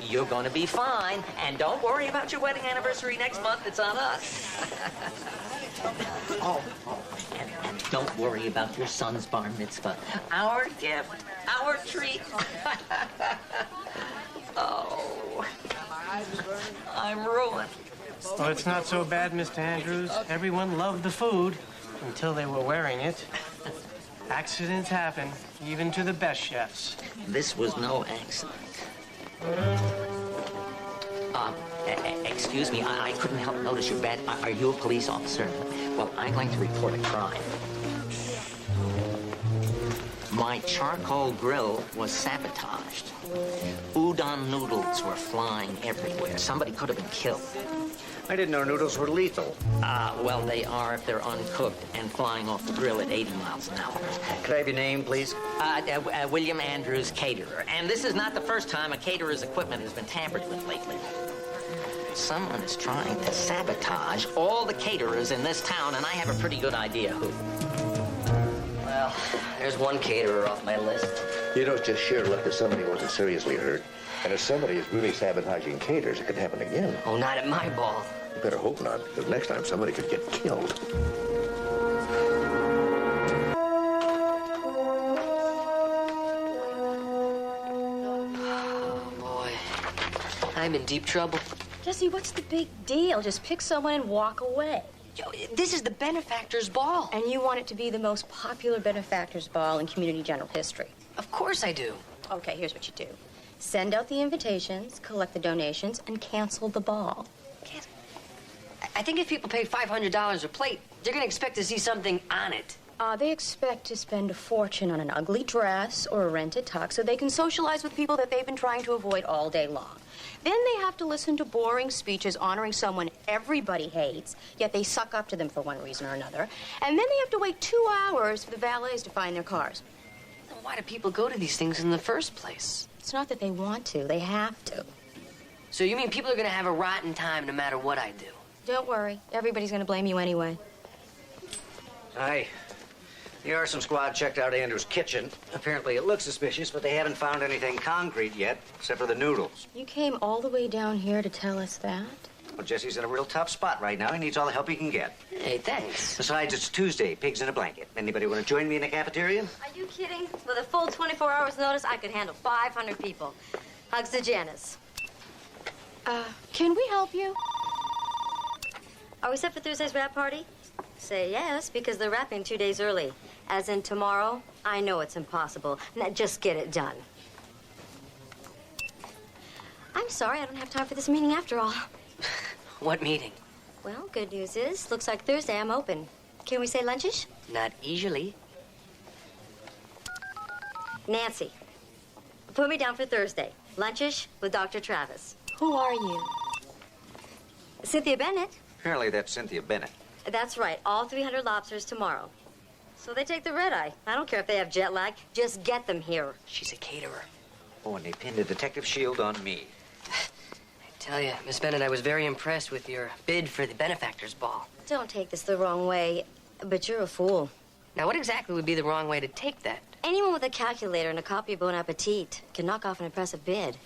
you're gonna be fine. And don't worry about your wedding anniversary next month. It's on us. And don't worry about your son's bar mitzvah. Our gift, our treat. Oh, I'm ruined. Well, it's not so bad, Mr. Andrews. Everyone loved the food until they were wearing it. Accidents happen, even to the best chefs. This was no accident. Excuse me, I couldn't help notice your badge. Are you a police officer? Well, I'd like to report a crime. My charcoal grill was sabotaged. Udon noodles were flying everywhere. Somebody could have been killed. I didn't know noodles were lethal. Well, they are if they're uncooked and flying off the grill at 80 miles an hour. Could I have your name, please? William Andrews, caterer. And this is not the first time a caterer's equipment has been tampered with lately. Someone is trying to sabotage all the caterers in this town, and I have a pretty good idea who. Well, there's one caterer off my list. You know, it's just sheer luck that somebody wasn't seriously hurt. And if somebody is really sabotaging caters, it could happen again. Oh, not at my ball. You better hope not, because next time somebody could get killed. Oh, boy. I'm in deep trouble. Jesse, what's the big deal? Just pick someone and walk away. This is the benefactor's ball. And you want it to be the most popular benefactor's ball in community general history. Of course I do. Okay, here's what you do. Send out the invitations, collect the donations, and cancel the ball. I think if people pay $500 a plate, they're going to expect to see something on it. They expect to spend a fortune on an ugly dress or a rented tux so they can socialize with people that they've been trying to avoid all day long. Then they have to listen to boring speeches honoring someone everybody hates, yet they suck up to them for one reason or another. And then they have to wait 2 hours for the valets to find their cars. Then why do people go to these things in the first place? It's not that they want to, they have to. So you mean people are going to have a rotten time no matter what I do? Don't worry, everybody's going to blame you anyway. Hi. The arson squad checked out Andrew's kitchen. Apparently it looks suspicious, but they haven't found anything concrete yet, except for the noodles. You came all the way down here to tell us that? Well, Jesse's in a real tough spot right now. He needs all the help he can get. Hey, thanks. Besides, it's Tuesday. Pigs in a blanket. Anybody want to join me in the cafeteria? Are you kidding? With a full 24 hours notice, I could handle 500 people. Hugs to Janice. Can we help you? Are we set for Thursday's wrap party? Say yes, because they're wrapping 2 days early. As in tomorrow, I know it's impossible. Now, just get it done. I'm sorry, I don't have time for this meeting after all. What meeting? Well, good news is, looks like Thursday I'm open. Can we say lunchish? Not easily. Nancy, put me down for Thursday. Lunchish with Dr. Travis. Who are you? Cynthia Bennett. Apparently that's Cynthia Bennett. That's right. All 300 lobsters tomorrow. So they take the red eye. I don't care if they have jet lag. Just get them here. She's a caterer. Oh, and they pinned a detective shield on me. I tell you, Miss Bennett, I was very impressed with your bid for the benefactor's ball. Don't take this the wrong way, but you're a fool. Now, what exactly would be the wrong way to take that? Anyone with a calculator and a copy of Bon Appetit can knock off an impressive bid.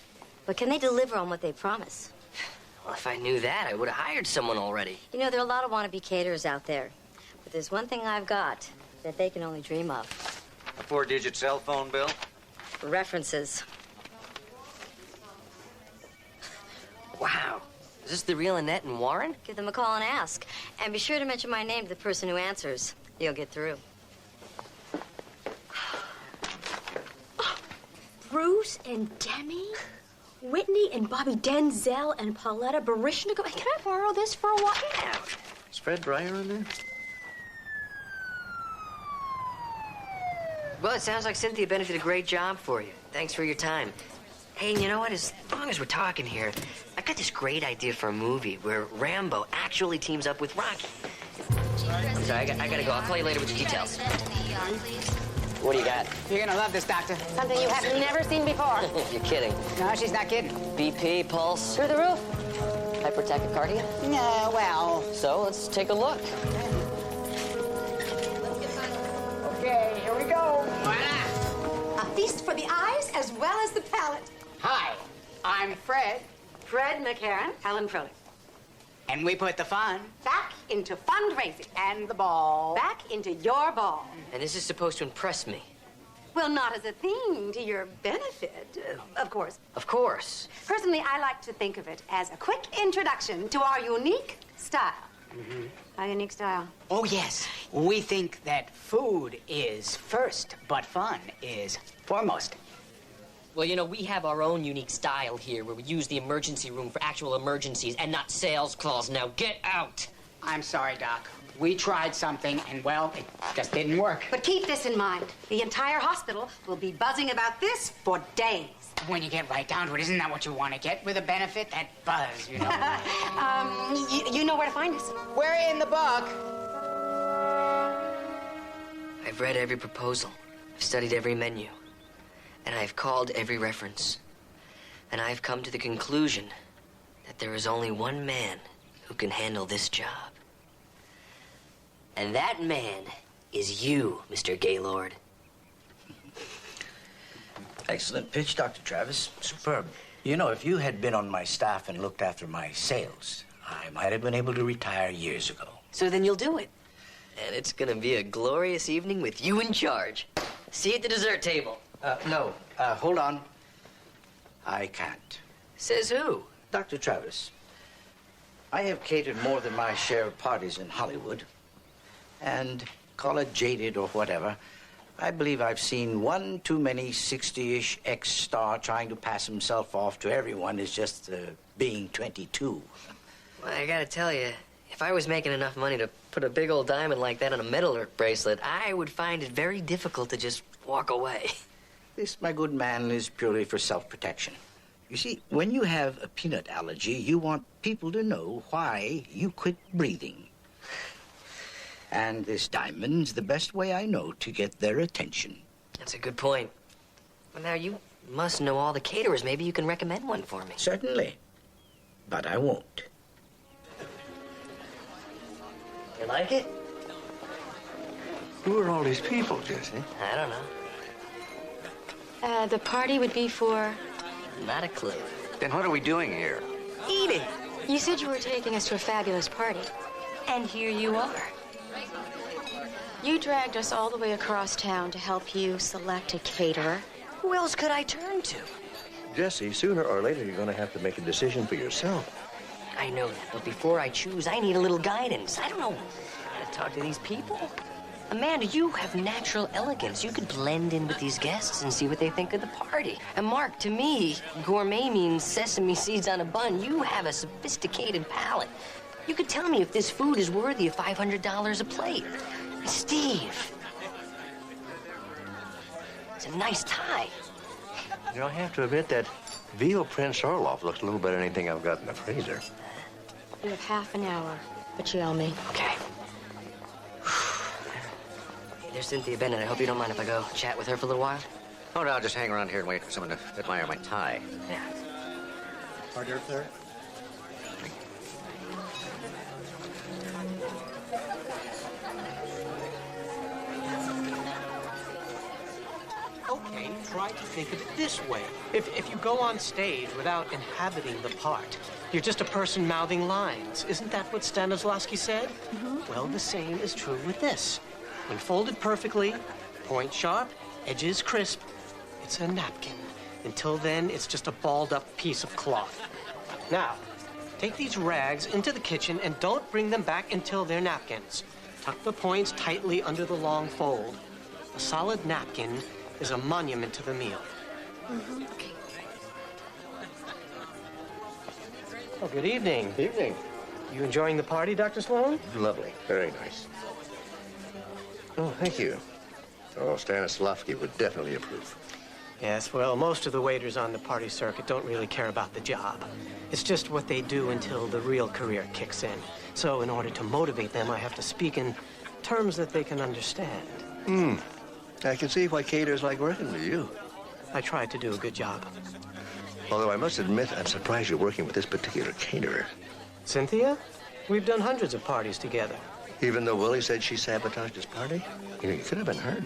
But can they deliver on what they promise? Well, if I knew that, I would have hired someone already. You know, there are a lot of wannabe caterers out there. But there's one thing I've got that they can only dream of. A 4-digit cell phone bill? References. Wow. Is this the real Annette and Warren? Give them a call and ask. And be sure to mention my name to the person who answers. You'll get through. Proof Bruce and Demi, Whitney and Bobby Denzel and Pauletta Barishnikov. Can I borrow this for a while? Is Fred Breyer in there? Well, it sounds like Cynthia Bennett did a great job for you. Thanks for your time. Hey, and you know what? As long as we're talking here, I've got this great idea for a movie where Rambo actually teams up with Rocky. I'm sorry, I gotta go. I'll call you later with the details. What do you got? You're gonna love this, Doctor. Something you have never seen before. You're kidding. No, she's not kidding. BP, pulse. Through the roof. Hypertachycardia? No, well. So, let's take a look. Okay, here we go. A feast for the eyes as well as the palate. Hi, I'm Fred. Fred McCarran, Helen Froelich. And we put the fun Back into fundraising. and the ball. Back into your ball. And this is supposed to impress me. Well, not as a thing to your benefit, of course. Of course. Personally, I like to think of it as a quick introduction to our unique style. Mm-hmm. Our unique style. Oh, yes. We think that food is first, but fun is foremost. Well, you know, we have our own unique style here where we use the emergency room for actual emergencies and not sales calls. Now, get out! I'm sorry, Doc. We tried something, and, well, it just didn't work. But keep this in mind. The entire hospital will be buzzing about this for days. When you get right down to it, isn't that what you want to get with a benefit? That buzz, you know. You know where to find us. We're in the book. I've read every proposal. I've studied every menu. And I've called every reference. And I've come to the conclusion that there is only one man who can handle this job. And that man is you, Mr. Gaylord. Excellent pitch, Dr. Travis. Superb. You know, if you had been on my staff and looked after my sales, I might have been able to retire years ago. So then you'll do it. And it's gonna be a glorious evening with you in charge. See you at the dessert table. No. Hold on. I can't. Says who? Dr. Travis. I have catered more than my share of parties in Hollywood. And call it jaded or whatever, I believe I've seen one too many 60-ish ex-star trying to pass himself off to everyone as just being 22. Well, I gotta tell you, if I was making enough money to put a big old diamond like that on a metal bracelet, I would find it very difficult to just walk away. This, my good man, is purely for self-protection. You see, when you have a peanut allergy, you want people to know why you quit breathing. And this diamond's the best way I know to get their attention. That's a good point. Well, now, you must know all the caterers. Maybe you can recommend one for me. Certainly. But I won't. You like it? Who are all these people, Jesse? I don't know. The party would be for... Not a clue. Then what are we doing here? Eating. You said you were taking us to a fabulous party. And here you are. You dragged us all the way across town to help you select a caterer. Who else could I turn to? Jesse, sooner or later you're going to have to make a decision for yourself. I know that, but before I choose, I need a little guidance. I don't know how to talk to these people. Amanda, you have natural elegance. You could blend in with these guests and see what they think of the party. And Mark, to me, gourmet means sesame seeds on a bun. You have a sophisticated palate. You could tell me if this food is worthy of $500 a plate. And Steve, it's a nice tie. You know, I have to admit that veal Prince Orloff looks a little better than anything I've got in the freezer. You have half an hour, but you owe me. Okay. Hey, there's Cynthia Bennett. I hope you don't mind if I go chat with her for a little while. Oh, no, I'll just hang around here and wait for someone to admire my tie. Yeah. Hors d'oeuvre, sir? Okay, try to think of it this way. If you go on stage without inhabiting the part, you're just a person mouthing lines. Isn't that what Stanislavski said? Well, the same is true with this. When folded perfectly, point sharp, edges crisp, it's a napkin. Until then, it's just a balled-up piece of cloth. Now, take these rags into the kitchen and don't bring them back until they're napkins. Tuck the points tightly under the long fold. A solid napkin is a monument to the meal. Oh, good evening. Evening. You enjoying the party, Dr. Sloan? Lovely. Very nice. Oh, thank you. Oh, Stanislavski would definitely approve. Yes, well, most of the waiters on the party circuit don't really care about the job. It's just what they do until the real career kicks in. So in order to motivate them, I have to speak in terms that they can understand. I can see why caterers like working with you. I tried to do a good job. Although I must admit, I'm surprised you're working with this particular caterer. Cynthia? We've done hundreds of parties together. Even though Willie said she sabotaged his party? You know, you could have been hurt.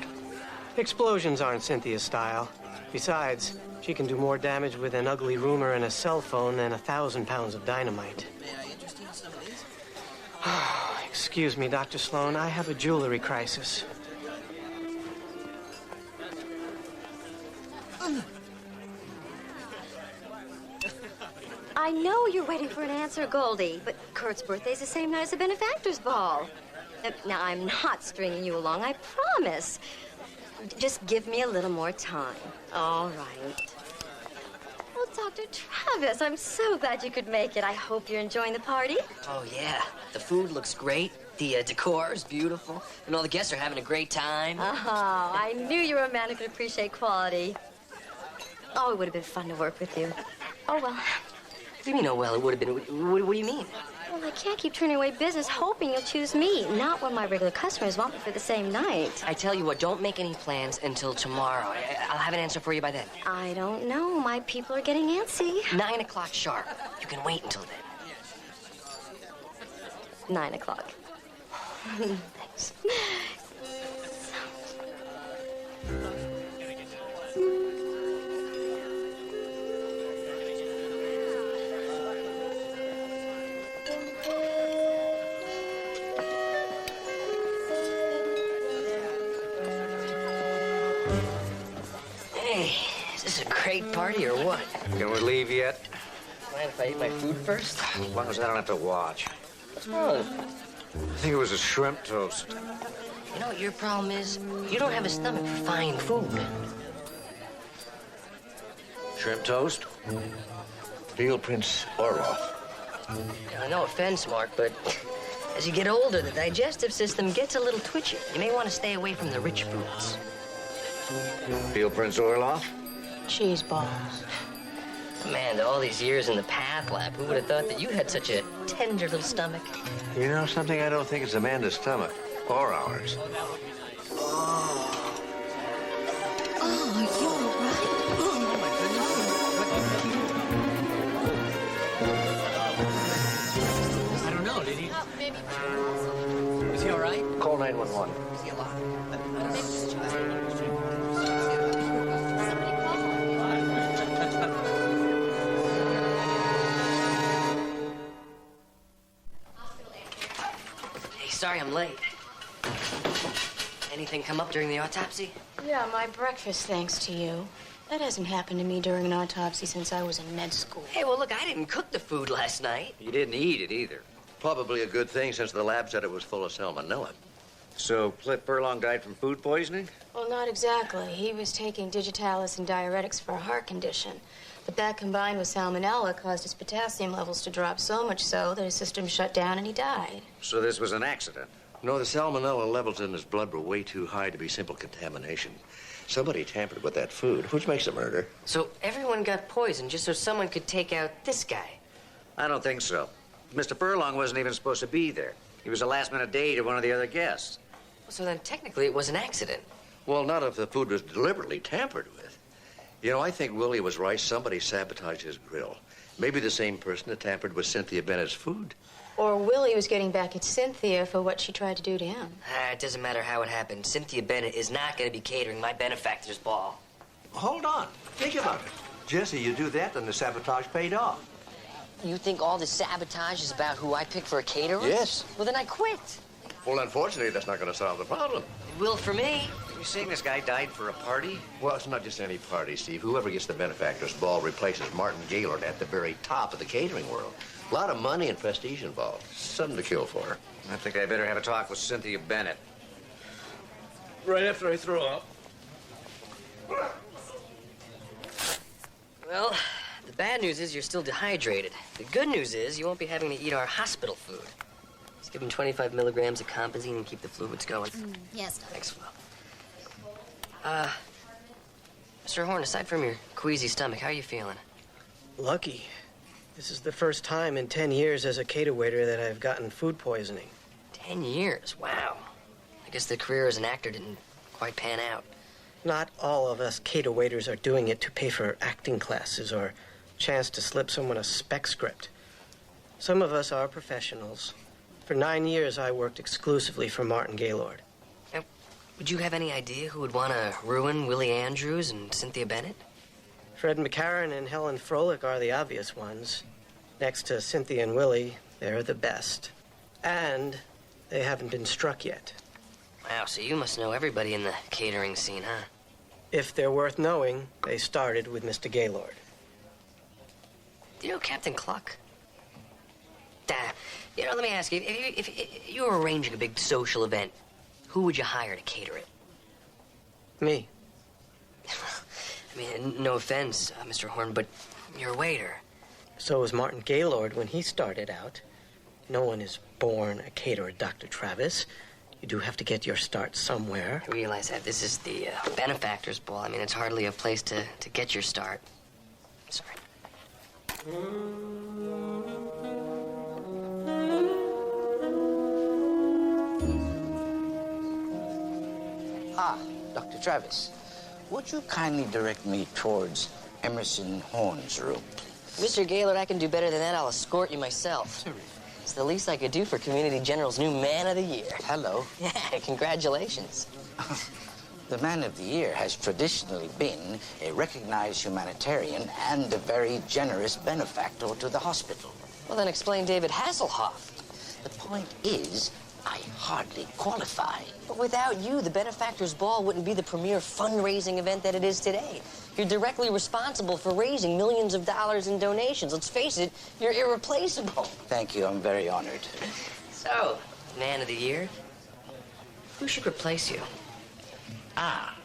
Explosions aren't Cynthia's style. Besides, she can do more damage with an ugly rumor and a cell phone than 1,000 pounds of dynamite. Excuse me, Dr. Sloan. I have a jewelry crisis. I know you're waiting for an answer, Goldie, but Kurt's birthday's the same night as the benefactor's ball. Now, I'm not stringing you along, I promise. Just give me a little more time. All right. Well, Dr. Travis, I'm so glad you could make it. I hope you're enjoying the party. Oh, yeah. The food looks great. The decor is beautiful. And all the guests are having a great time. Oh, I knew you were a man who could appreciate quality. Oh, it would have been fun to work with you. Oh, well. What do you mean, oh, well, it would have been? What do you mean? Well, I can't keep turning away business hoping you'll choose me, not when my regular customers want me for the same night. I tell you what, don't make any plans until tomorrow. I'll have an answer for you by then. I don't know. My people are getting antsy. 9 o'clock sharp. You can wait until then. 9 o'clock. Thanks. Hey, is this a great party or what? Can we leave yet? Mind if I eat my food first? As long as I don't have to watch. What's wrong? I think it was a shrimp toast. You know what your problem is? You don't have a stomach for fine food. Shrimp toast? Real Prince Orloff. Now, no offense, Mark, but as you get older, the digestive system gets a little twitchy. You may want to stay away from the rich foods. Real Prince Orloff? Cheese balls. Amanda, all these years in the path lab, who would have thought that you had such a tender little stomach? You know something? I don't think it's Amanda's stomach. Or ours. I don't know, did he? Is he all right? Call 911. Is he alive? Hey, sorry I'm late. Anything come up during the autopsy? Yeah, my breakfast, thanks to you. That hasn't happened to me during an autopsy since I was in med school. Hey, well, look, I didn't cook the food last night. You didn't eat it either. Probably a good thing since the lab said it was full of salmonella. So Cliff Furlong died from food poisoning? Well, not exactly. He was taking digitalis and diuretics for a heart condition. But that combined with salmonella caused his potassium levels to drop so much so that his system shut down and he died. So this was an accident? No, the salmonella levels in his blood were way too high to be simple contamination. Somebody tampered with that food, which makes a murder. So everyone got poisoned just so someone could take out this guy? I don't think so. Mr. Furlong wasn't even supposed to be there. He was a last-minute date of one of the other guests. So then technically it was an accident. Well, not if the food was deliberately tampered with. You know, I think Willie was right. Somebody sabotaged his grill. Maybe the same person that tampered with Cynthia Bennett's food. Or Willie was getting back at Cynthia for what she tried to do to him. It doesn't matter how it happened. Cynthia Bennett is not going to be catering my benefactor's ball. Hold on. Think about it. Jesse, you do that, then the sabotage paid off. You think all this sabotage is about who I pick for a caterer? Yes. Well, then I quit. Well, unfortunately, that's not going to solve the problem. It will for me. Are you saying this guy died for a party? Well, it's not just any party, Steve. Whoever gets the benefactor's ball replaces Martin Gaylord at the very top of the catering world. A lot of money and prestige involved. Something to kill for. I think I better have a talk with Cynthia Bennett. Right after I throw up. Well, the bad news is you're still dehydrated. The good news is you won't be having to eat our hospital food. Just give him 25 milligrams of compazine and keep the fluids going. Yes. Thanks, Flo. Mr. Horn, aside from your queasy stomach, how are you feeling? Lucky. This is the first time in 10 years as a cater waiter that I've gotten food poisoning. 10 years? Wow. I guess the career as an actor didn't quite pan out. Not all of us cater waiters are doing it to pay for acting classes or chance to slip someone a spec script. Some of us are professionals. For 9 years, I worked exclusively for Martin Gaylord. Would you have any idea who would want to ruin Willie Andrews and Cynthia Bennett? Fred McCarran and Helen Froelich are the obvious ones. Next to Cynthia and Willie, they're the best. And they haven't been struck yet. Wow, so you must know everybody in the catering scene, huh? If they're worth knowing, they started with Mr. Gaylord. Do you know Captain Cluck? Let me ask you, if you were arranging a big social event, who would you hire to cater it? Me. I mean, no offense, Mr. Horn, but you're a waiter. So was Martin Gaylord when he started out. No one is born a caterer, Dr. Travis. You do have to get your start somewhere. I realize that this is the benefactor's ball. I mean, it's hardly a place to get your start. Sorry. Ah, Dr. Travis, would you kindly direct me towards Emerson Horn's room? Mr. Gaylord, I can do better than that. I'll escort you myself. It's the least I could do for Community General's new Man of the Year. Hello. Yeah, congratulations. The Man of the Year has traditionally been a recognized humanitarian and a very generous benefactor to the hospital. Well, then explain David Hasselhoff. The point is, I hardly qualify. But without you, the Benefactor's Ball wouldn't be the premier fundraising event that it is today. You're directly responsible for raising millions of dollars in donations. Let's face it, you're irreplaceable. Thank you, I'm very honored. So, Man of the Year, who should replace you? Ah,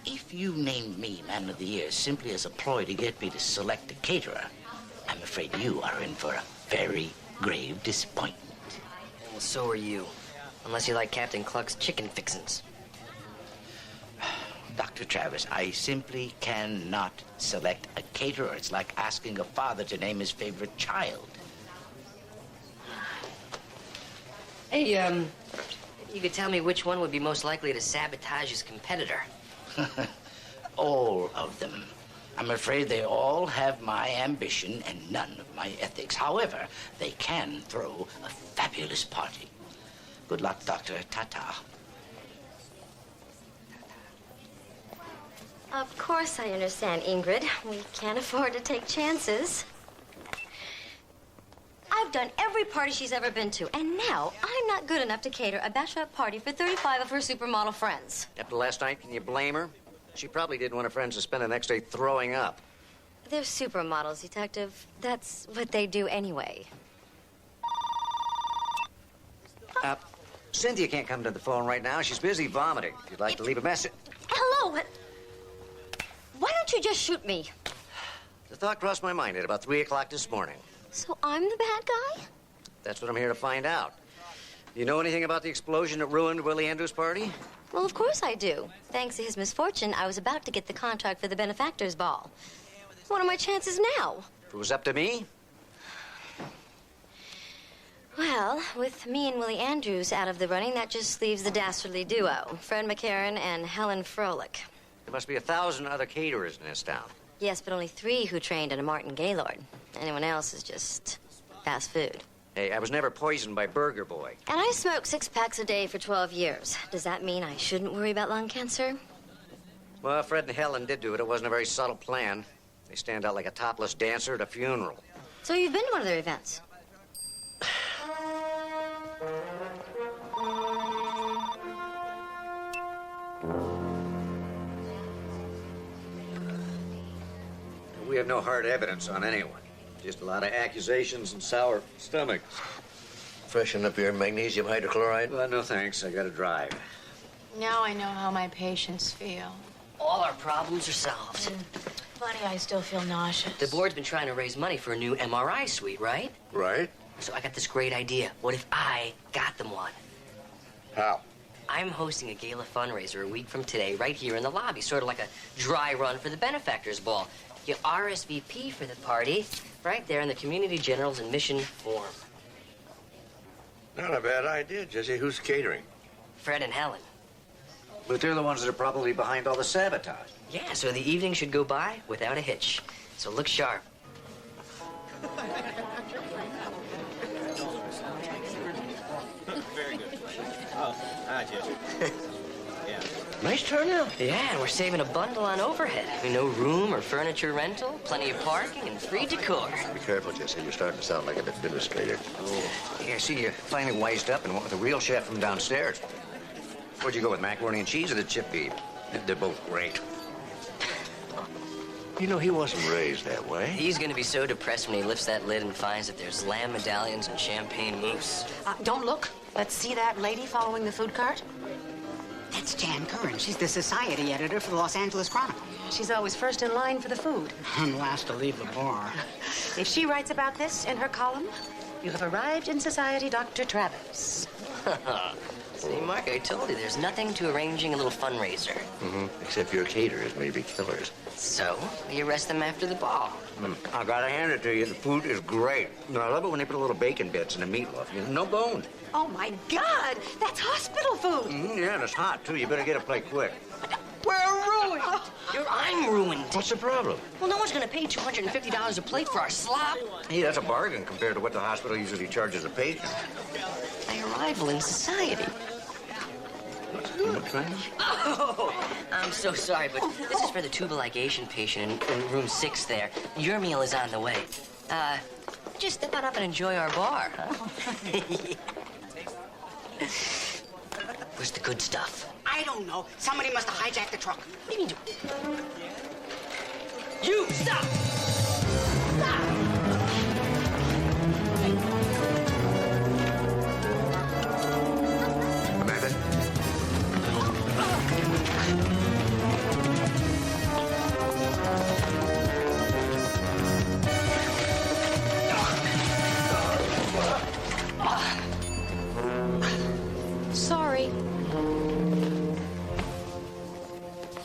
if you named me Man of the Year simply as a ploy to get me to select a caterer, I'm afraid you are in for a very grave disappointment. Well, so are you. Unless you like Captain Cluck's chicken fixins. Dr. Travis, I simply cannot select a caterer. It's like asking a father to name his favorite child. Hey, you could tell me which one would be most likely to sabotage his competitor. All of them. I'm afraid they all have my ambition and none of my ethics. However, they can throw a fabulous party. Good luck, Doctor. Ta-ta. Of course I understand, Ingrid. We can't afford to take chances. I've done every party she's ever been to, and now I'm not good enough to cater a bachelorette party for 35 of her supermodel friends. After last night, can you blame her? She probably didn't want her friends to spend the next day throwing up. They're supermodels, Detective. That's what they do anyway. Cynthia can't come to the phone right now. She's busy vomiting. If you'd like to leave a message. Hello? Why don't you just shoot me? The thought crossed my mind at about 3 o'clock this morning. So I'm the bad guy? That's what I'm here to find out. You know anything about the explosion that ruined Willie Andrews' party? Well, of course I do. Thanks to his misfortune, I was about to get the contract for the Benefactor's Ball. What are my chances now? If it was up to me? Well, with me and Willie Andrews out of the running, that just leaves the dastardly duo, Fred McCarran and Helen Froelich. There must be 1,000 other caterers in this town. Yes, but only 3 who trained under Martin Gaylord. Anyone else is just fast food. Hey, I was never poisoned by Burger Boy. And I smoked 6 packs a day for 12 years. Does that mean I shouldn't worry about lung cancer? Well, Fred and Helen did do it. It wasn't a very subtle plan. They stand out like a topless dancer at a funeral. So you've been to one of their events? We have no hard evidence on anyone. Just a lot of accusations and sour stomachs. Freshen up your magnesium hydrochloride? No thanks. I gotta drive. Now I know how my patients feel. All our problems are solved. funny, I still feel nauseous. The board's been trying to raise money for a new MRI suite, right? Right. So I got this great idea. What if I got them one? How? I'm hosting a gala fundraiser a week from today right here in the lobby, sort of like a dry run for the benefactors ball. You RSVP for the party right there in the community generals and mission form. Not a bad idea, Jesse. Who's catering? Fred and Helen. But they're the ones that are probably behind all the sabotage. Yeah, so the evening should go by without a hitch. So look sharp. Very good. Oh, hi, Jesse. Yeah. Nice turnout. Yeah, and we're saving a bundle on overhead. No room or furniture rental, plenty of parking, and free decor. Be careful, Jesse. You're starting to sound like an administrator. Yeah, see, you finally wised up and went with a real chef from downstairs. Where'd you go with macaroni and cheese or the chip beef? They're both great. You know, he wasn't raised that way. He's gonna be so depressed when he lifts that lid and finds that there's lamb medallions and champagne mousse. Don't look. Let's see that lady following the food cart. That's Jan Curran. She's the society editor for the Los Angeles Chronicle. She's always first in line for the food. And last to leave the bar. If she writes about this in her column, you have arrived in society, Dr. Travis. See, Mark, I told you, there's nothing to arranging a little fundraiser. Except your caterers may be killers. So, you arrest them after the ball. I gotta hand it to you. The food is great. I love it when they put a little bacon bits in the meatloaf. You know, no bone. Oh, my God! That's hospital food! Yeah, and it's hot, too. You better get a plate quick. We're ruined! I'm ruined. What's the problem? Well, no one's gonna pay $250 a plate for our slop. Hey, that's a bargain compared to what the hospital usually charges a patient. My arrival in society. Oh, I'm so sorry, but this is for the tubal ligation patient in room 6 there. Your meal is on the way. Just step on up and enjoy our bar, huh? Where's the good stuff? I don't know. Somebody must have hijacked the truck. What do you mean? You, stop! Sorry.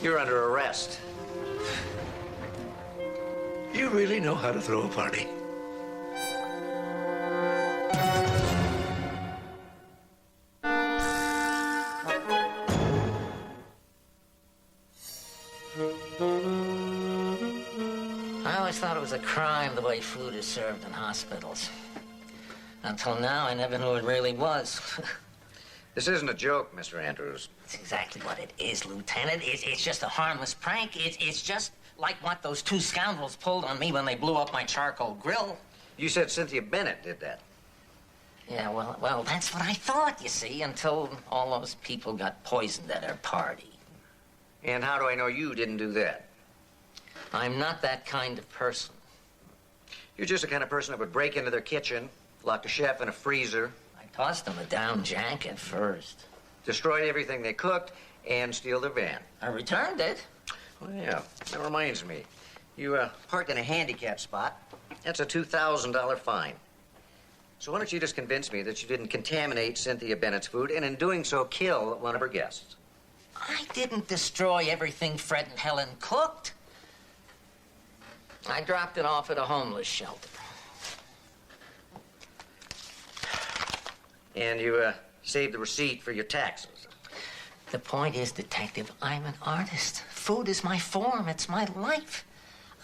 You're under arrest. You really know how to throw a party. I always thought it was a crime the way food is served in hospitals. Until now, I never knew it really was. This isn't a joke, Mr. Andrews. It's exactly what it is, Lieutenant. It's just a harmless prank. It's just like what those two scoundrels pulled on me when they blew up my charcoal grill. You said Cynthia Bennett did that. Yeah, well, that's what I thought, you see, until all those people got poisoned at her party. And how do I know you didn't do that? I'm not that kind of person. You're just the kind of person that would break into their kitchen, lock the chef in a freezer. I tossed them a down jacket first. Destroyed everything they cooked, and steal their van. I returned it. Well, yeah, that reminds me. You parked in a handicapped spot. That's a $2,000 fine. So why don't you just convince me that you didn't contaminate Cynthia Bennett's food, and in doing so, kill one of her guests? I didn't destroy everything Fred and Helen cooked. I dropped it off at a homeless shelter. And you saved the receipt for your taxes. The point is, Detective, I'm an artist. Food is my form. It's my life.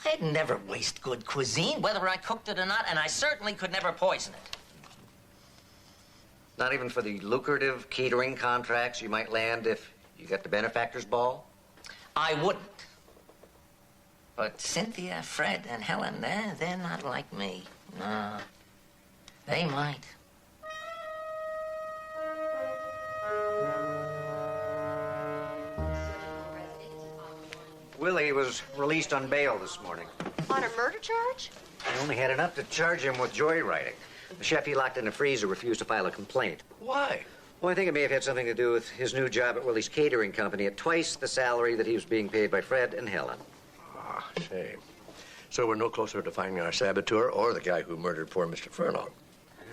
I'd never waste good cuisine, whether I cooked it or not, and I certainly could never poison it. Not even for the lucrative catering contracts you might land if you got the benefactor's ball? I wouldn't. But Cynthia, Fred, and Helen, they're not like me. No. They might. Willie was released on bail this morning. On a murder charge? They only had enough to charge him with joyriding. The chef he locked in the freezer refused to file a complaint. Why? Well, I think it may have had something to do with his new job at Willie's catering company at twice the salary that he was being paid by Fred and Helen. Ah, shame. So we're no closer to finding our saboteur or the guy who murdered poor Mr. Furlong.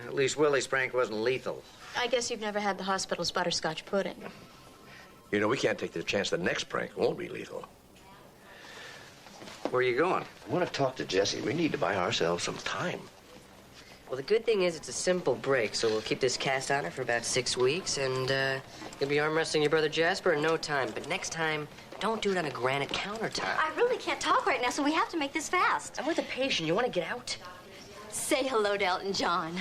At least Willie's prank wasn't lethal. I guess you've never had the hospital's butterscotch pudding. You know, we can't take the chance the next prank won't be lethal. Where are you going? I want to talk to Jesse. We need to buy ourselves some time. Well, the good thing is it's a simple break, so we'll keep this cast on her for about 6 weeks, and you'll be arm wrestling your brother Jasper in no time. But next time, don't do it on a granite countertop. I really can't talk right now, so we have to make this fast. I'm with a patient. You want to get out? Say hello to Elton John.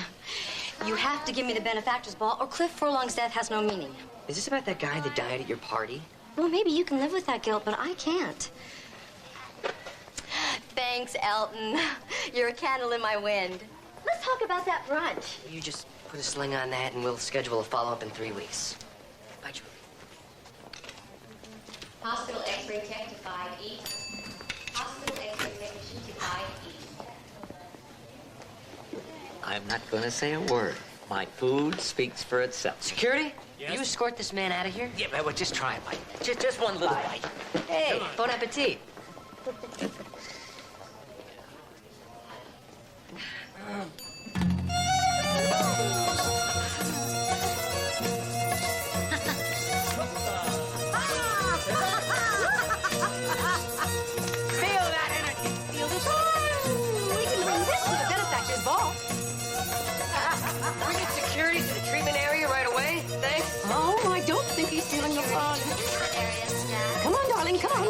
You have to give me the benefactor's ball, or Cliff Furlong's death has no meaning. Is this about that guy that died at your party? Well, maybe you can live with that guilt, but I can't. Thanks, Elton. You're a candle in my wind. Let's talk about that brunch. You just put a sling on that, and we'll schedule a follow-up in 3 weeks. Bye, Julie. Hospital X-ray tech to 5E. Hospital X-ray technician to 5E. I'm not going to say a word. My food speaks for itself. Security? Yes? You escort this man out of here? Yeah, but just try a bite. Just one little bite. Hey, bon appetit. Come on, darling, come on.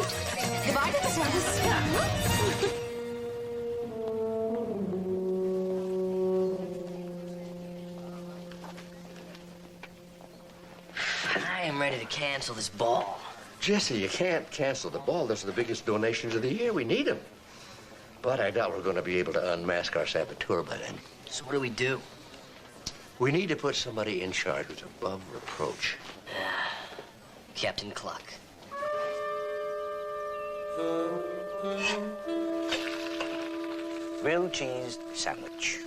Goodbye to the service. I am ready to cancel this ball. Jesse, you can't cancel the ball. Those are the biggest donations of the year. We need them. But I doubt we're going to be able to unmask our saboteur by then. So what do we do? We need to put somebody in charge who's above reproach. Captain Cluck. Grilled cheese sandwich.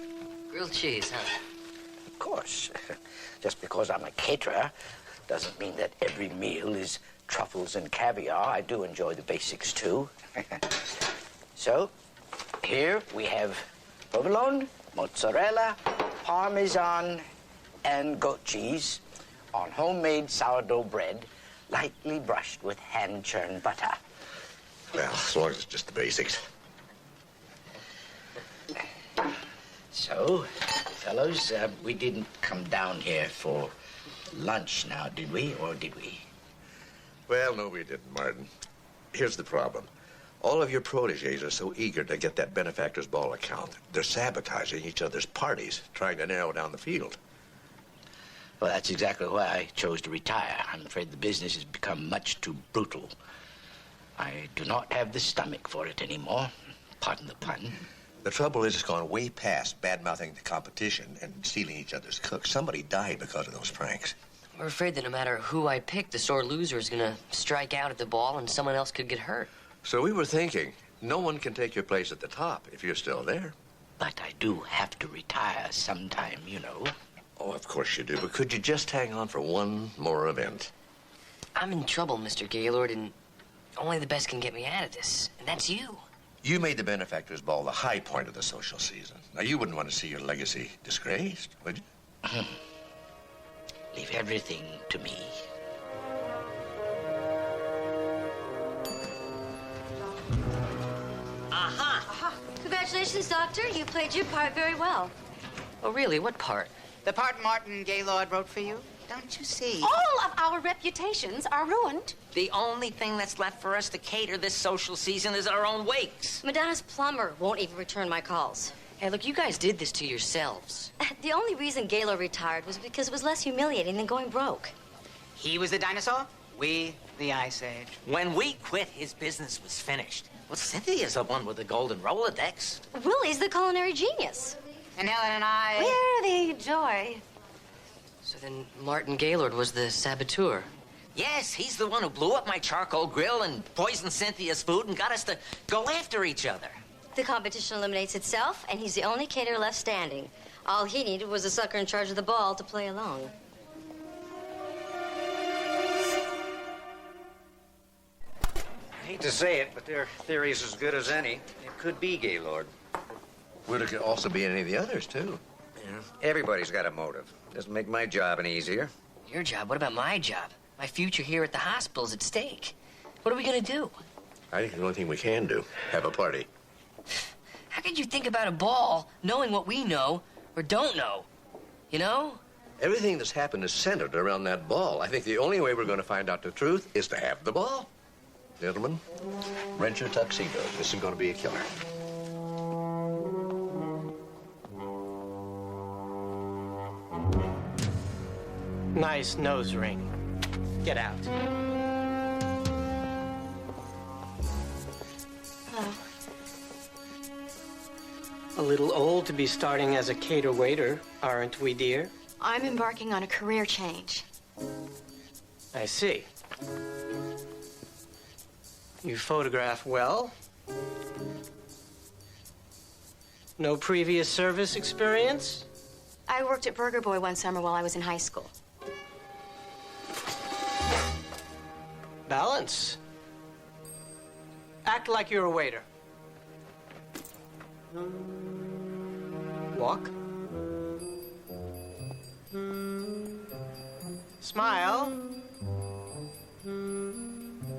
Grilled cheese, huh? Of course. Just because I'm a caterer doesn't mean that every meal is truffles and caviar. I do enjoy the basics, too. So, here we have provolone, mozzarella, parmesan, and goat cheese on homemade sourdough bread, lightly brushed with hand-churned butter. Well, as long as it's just the basics. So, fellows, we didn't come down here for lunch now, did we? Or did we? Well, no, we didn't, Martin. Here's the problem. All of your protégés are so eager to get that benefactor's ball account. They're sabotaging each other's parties, trying to narrow down the field. Well, that's exactly why I chose to retire. I'm afraid the business has become much too brutal. I do not have the stomach for it anymore. Pardon the pun. The trouble is it's gone way past bad-mouthing the competition and stealing each other's cooks. Somebody died because of those pranks. We're afraid that no matter who I pick, the sore loser is gonna strike out at the ball and someone else could get hurt. So we were thinking, no one can take your place at the top if you're still there. But I do have to retire sometime, you know. Oh, of course you do, but could you just hang on for one more event? I'm in trouble, Mr. Gaylord, and only the best can get me out of this, and that's you. You made the benefactor's ball the high point of the social season. Now, you wouldn't want to see your legacy disgraced, would you? Leave everything to me. Congratulations, Doctor. You played your part very well. Oh, really? What part? The part Martin Gaylord wrote for you? Don't you see? All of our reputations are ruined. The only thing that's left for us to cater this social season is our own wakes. Madonna's plumber won't even return my calls. Hey, look, you guys did this to yourselves. The only reason Gaylord retired was because it was less humiliating than going broke. He was the dinosaur, we the Ice Age. When we quit, his business was finished. Well, Cynthia's the one with the golden Rolodex. Willie's the culinary genius. And Helen and I... Where the joy? So then Martin Gaylord was the saboteur. Yes, he's the one who blew up my charcoal grill and poisoned Cynthia's food and got us to go after each other. The competition eliminates itself, and he's the only caterer left standing. All he needed was a sucker in charge of the ball to play along. Hate to say it, but their theory's as good as any. It could be Gaylord. Well, it could also be any of the others, too. Yeah. Everybody's got a motive. Doesn't make my job any easier. Your job? What about my job? My future here at the hospital's at stake. What are we gonna do? I think the only thing we can do, have a party. How could you think about a ball knowing what we know or don't know? You know? Everything that's happened is centered around that ball. I think the only way we're going to find out the truth is to have the ball. Gentlemen, rent your tuxedos. This is going to be a killer. Nice nose ring. Get out. Hello. A little old to be starting as a cater waiter, aren't we, dear? I'm embarking on a career change. I see. You photograph well. No previous service experience? I worked at Burger Boy one summer while I was in high school. Balance. Act like you're a waiter. Walk. Smile.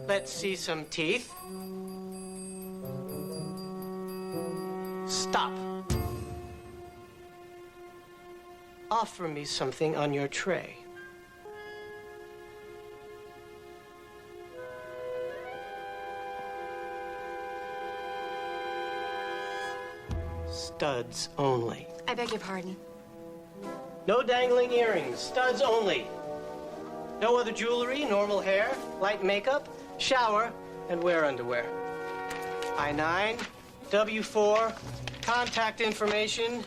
Let's see some teeth. Stop. Offer me something on your tray. Studs only. I beg your pardon. No dangling earrings, studs only. No other jewelry, normal hair, light makeup, shower, and wear underwear. I-9, W-4, contact information,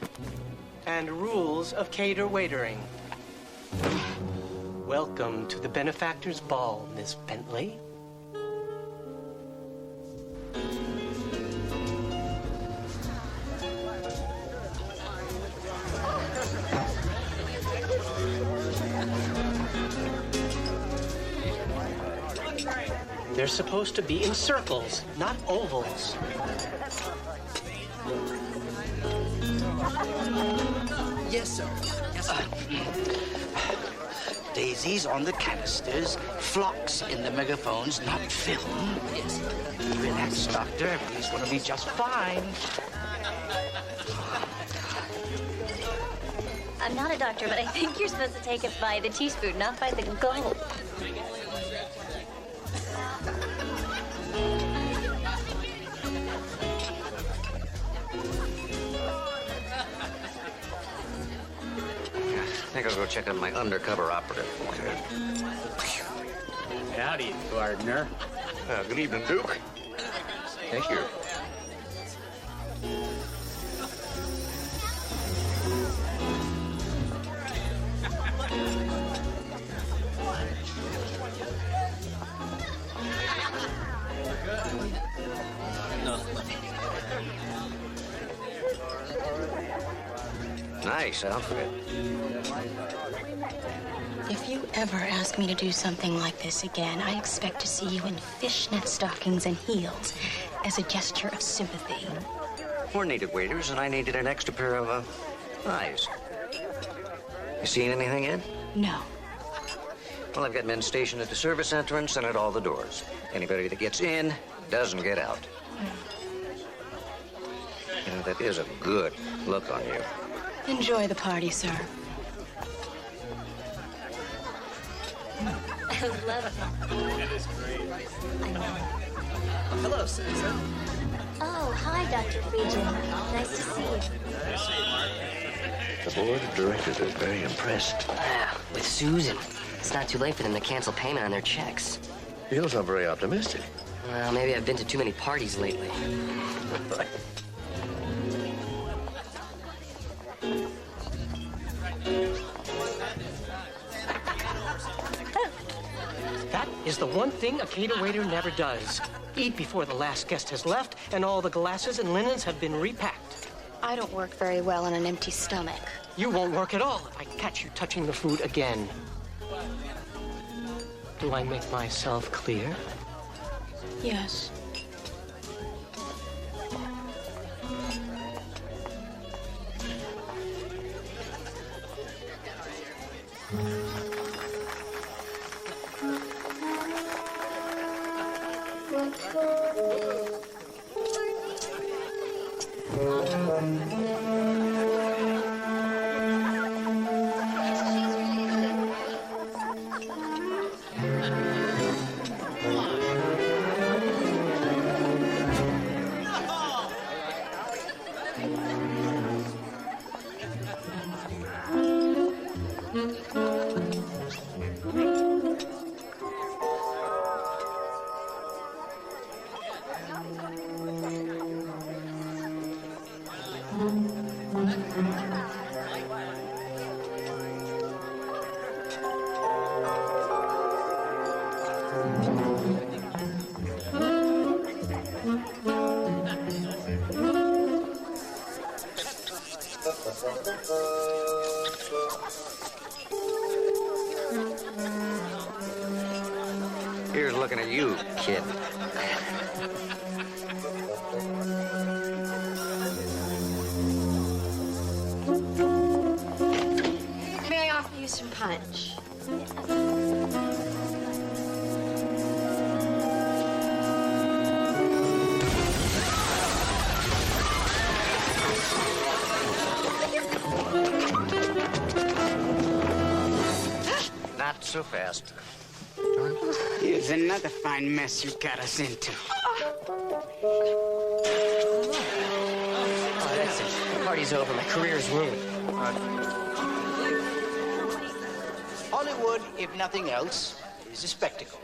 and rules of cater waitering. Welcome to the benefactor's ball, Miss Bentley. They're supposed to be in circles, not ovals. Yes, sir. Yes, sir. Daisies on the canisters, flocks in the megaphones, not film. Yes. Relax, Doctor. Everything's gonna be just fine. I'm not a doctor, but I think you're supposed to take it by the teaspoon, not by the gulp. I think I'll go check on my undercover operative. Howdy, Gardner. Good evening, Duke. Thank you. Nice outfit. If you ever ask me to do something like this again, I expect to see you in fishnet stockings and heels as a gesture of sympathy. We're needed waiters, and I needed an extra pair of eyes. You seen anything yet? No. Well, I've got men stationed at the service entrance and at all the doors. Anybody that gets in doesn't get out. You know, that is a good look on you. Enjoy the party, sir. I love it. That is great. I know. Hello, Susan. Oh, hi, Dr. Regent. Nice to see you. Nice to see you, Mark. The board of directors is very impressed. With Susan. It's not too late for them to cancel payment on their checks. You don't sound very optimistic. Well, maybe I've been to too many parties lately. That is the one thing a cater waiter never does. Eat before the last guest has left and all the glasses and linens have been repacked. I don't work very well on an empty stomach. You won't work at all if I catch you touching the food again. Do I make myself clear? Yes. Here's looking at you, kid. May I offer you some punch? Not so fast. Here's another fine mess you got us into. Oh, that's it. The party's over. My career's ruined. Hollywood, if nothing else, is a spectacle.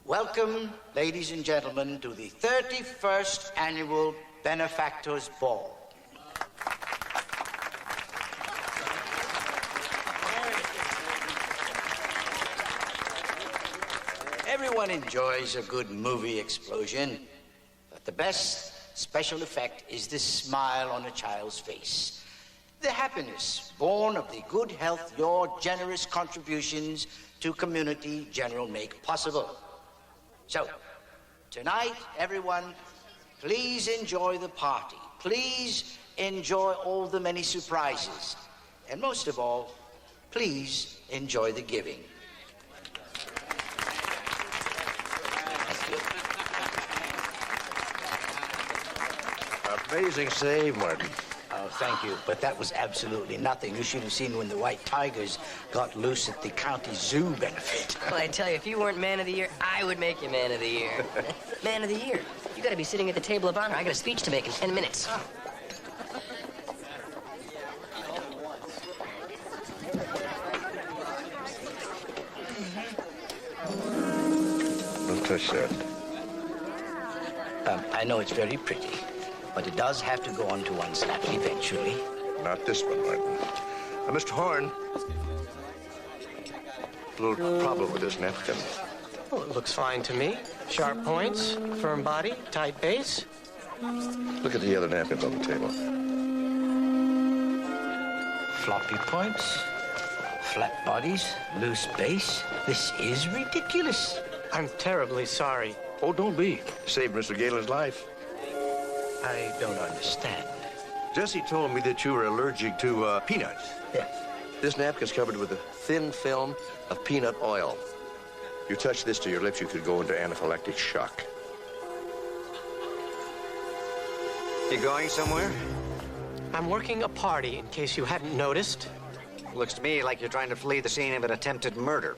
Welcome, ladies and gentlemen, to the 31st Annual Benefactors Ball. Everyone enjoys a good movie explosion, but the best special effect is the smile on a child's face. The happiness born of the good health your generous contributions to community general make possible. So, tonight, everyone, please enjoy the party. Please enjoy all the many surprises. And most of all, please enjoy the giving. Amazing save, Martin. Oh, thank you, but that was absolutely nothing. You should have seen when the white tigers got loose at the county zoo benefit. Well, I tell you, if you weren't man of the year, I would make you man of the year. Man of the year. You gotta be sitting at the table of honor. I got a speech to make in 10 minutes. Don't touch that. I know it's very pretty, but it does have to go onto one's lap eventually. Not this one, Martin. Mr. Horn. A little problem with this napkin. Well, it looks fine to me. Sharp points, firm body, tight base. Look at the other napkins on the table. Floppy points, flat bodies, loose base. This is ridiculous. I'm terribly sorry. Oh, don't be. Saved Mr. Galen's life. I don't understand. Jesse told me that you were allergic to peanuts. Yes. This napkin's covered with a thin film of peanut oil. You touch this to your lips, you could go into anaphylactic shock. You going somewhere? I'm working a party, in case you hadn't noticed. Looks to me like you're trying to flee the scene of an attempted murder.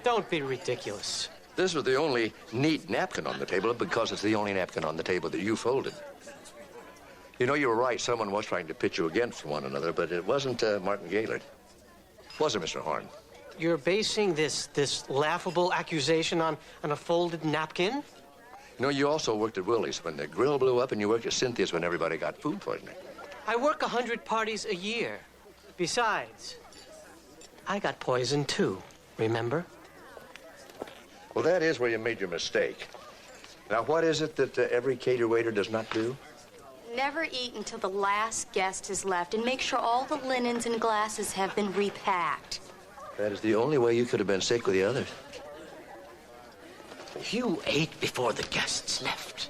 Don't be ridiculous. This was the only neat napkin on the table because it's the only napkin on the table that you folded. You know, you were right. Someone was trying to pit you against one another, but it wasn't Martin Gaylord. Was it, Mr. Horn? You're basing this laughable accusation on a folded napkin? You know, you also worked at Willie's when the grill blew up, and you worked at Cynthia's when everybody got food poisoning. I work 100 parties a year. Besides, I got poisoned too, remember? Well, that is where you made your mistake. Now, what is it that every cater waiter does not do? Never eat until the last guest is left, and make sure all the linens and glasses have been repacked. That is the only way you could have been sick with the others. You ate before the guests left.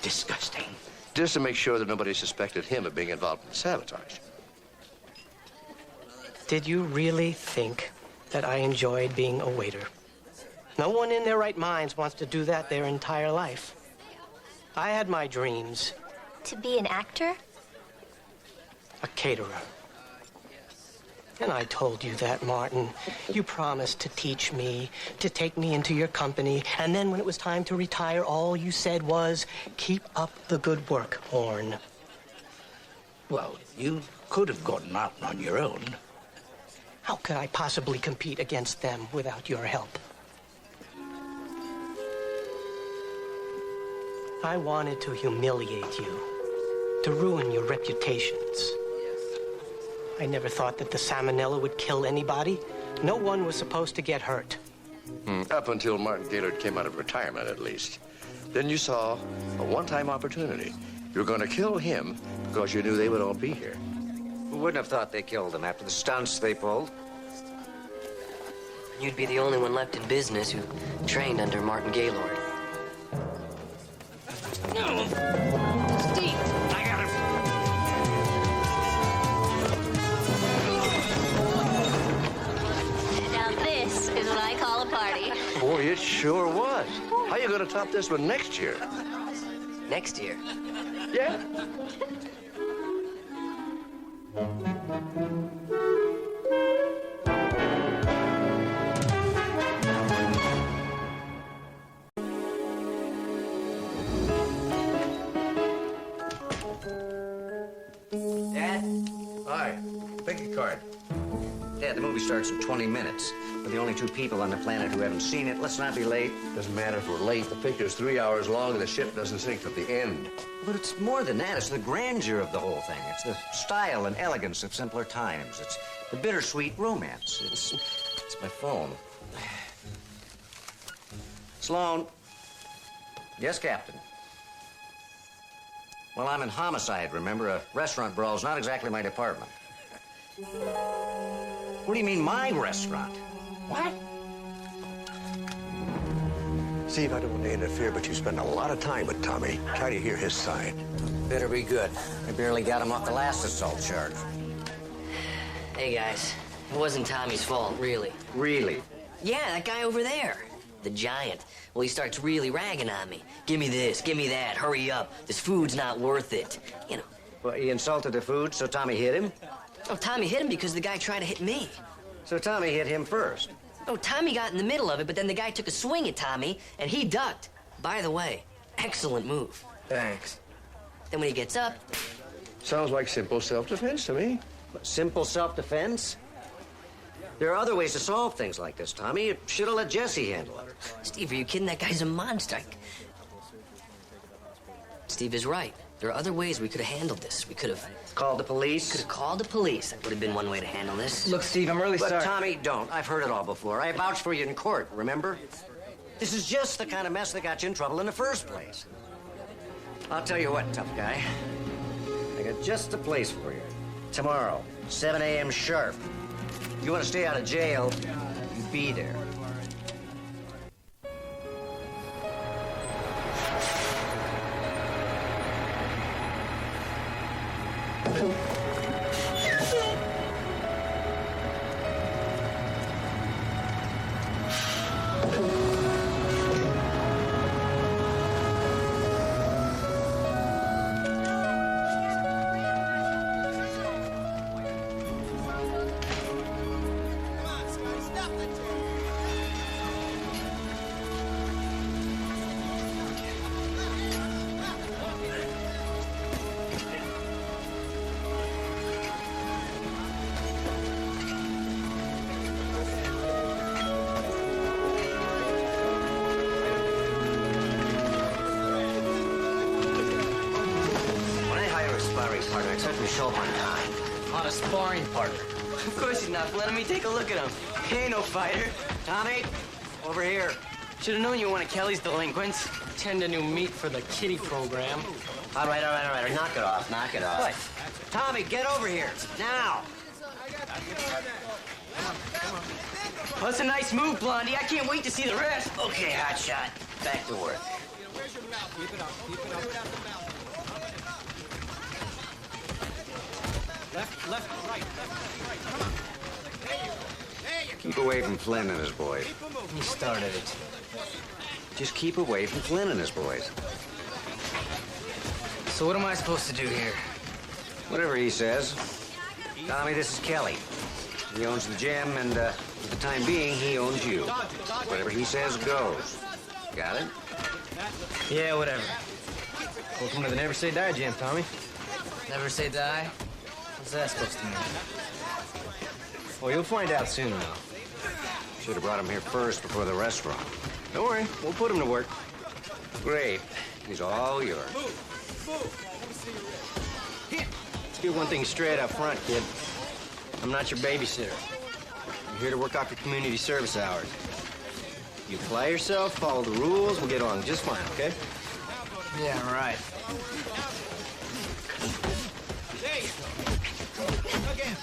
Disgusting. Just to make sure that nobody suspected him of being involved in sabotage. Did you really think that I enjoyed being a waiter? No one in their right minds wants to do that their entire life. I had my dreams. To be an actor? A caterer. And I told you that, Martin. You promised to teach me, to take me into your company, and then when it was time to retire, all you said was, keep up the good work, Horn. Well, you could have gotten out on your own. How could I possibly compete against them without your help? I wanted to humiliate you, to ruin your reputations. I never thought that the salmonella would kill anybody. No one was supposed to get hurt. Up until Martin Gaylord came out of retirement, at least. Then you saw a one-time opportunity. You were going to kill him because you knew they would all be here. Who wouldn't have thought they killed him after the stunts they pulled? You'd be the only one left in business who trained under Martin Gaylord. No! Steve! I got him! Now this is what I call a party. Boy, it sure was. How are you going to top this one next year? Next year? Yeah. Dad? Hi. Pick a card. Dad, the movie starts in 20 minutes. We're the only two people on the planet who haven't seen it. Let's not be late. Doesn't matter if we're late. The picture's 3 hours long and the ship doesn't sink till the end. But it's more than that. It's the grandeur of the whole thing. It's the style and elegance of simpler times. It's the bittersweet romance. It's my phone. Sloan. Yes, Captain. Well, I'm in homicide, remember? A restaurant brawl's not exactly my department. What do you mean, my restaurant? What? Steve, I don't want to interfere, but you spend a lot of time with Tommy. Try to hear his side. Better be good. I barely got him off the last assault charge. Hey, guys. It wasn't Tommy's fault, really. Really? Yeah, that guy over there. The giant. Well, he starts really ragging on me. Give me this, give me that, hurry up. This food's not worth it. You know. Well, he insulted the food, so Tommy hit him? Oh, Tommy hit him because the guy tried to hit me. So Tommy hit him first? Oh, Tommy got in the middle of it, but then the guy took a swing at Tommy, and he ducked. By the way, excellent move. Thanks. Then when he gets up... Sounds like simple self-defense to me. Simple self-defense? There are other ways to solve things like this, Tommy. You should have let Jesse handle it. Steve, are you kidding? That guy's a monster. Steve is right. There are other ways we could have handled this. We could have... Called the police? Could have called the police. That would have been one way to handle this. Look, Steve, I'm really But sorry. Tommy, don't. I've heard it all before. I vouched for you in court, remember? This is just the kind of mess that got you in trouble in the first place. I'll tell you what, tough guy. I got just the place for you. Tomorrow, 7 a.m. sharp. You want to stay out of jail, you be there. Partner, expect him to show up on time. On a sparring partner. Of course he's not. Letting me take a look at him. He ain't no fighter. Tommy, over here. Should have known you were one of Kelly's delinquents. Tend a new meat for the kiddie program. All right. Knock it off. What? Tommy, get over here. Now. Well, that's a nice move, Blondie. I can't wait to see the rest. Okay, hotshot. Back to work. Left, right. Come on. Keep away from Flynn and his boys. He started it. Just keep away from Flynn and his boys. So what am I supposed to do here? Whatever he says. Tommy, this is Kelly. He owns the gym, and for the time being, he owns you. Whatever he says goes. Got it? Yeah, whatever. Welcome to the Never Say Die gym, Tommy. Never say die? What's that supposed to mean? Well, you'll find out soon, though. Should have brought him here first before the restaurant. Don't worry, we'll put him to work. Great. He's all yours. Let's get one thing straight up front, kid. I'm not your babysitter. I'm here to work off your community service hours. You apply yourself, follow the rules, we'll get along just fine, okay? Yeah, right.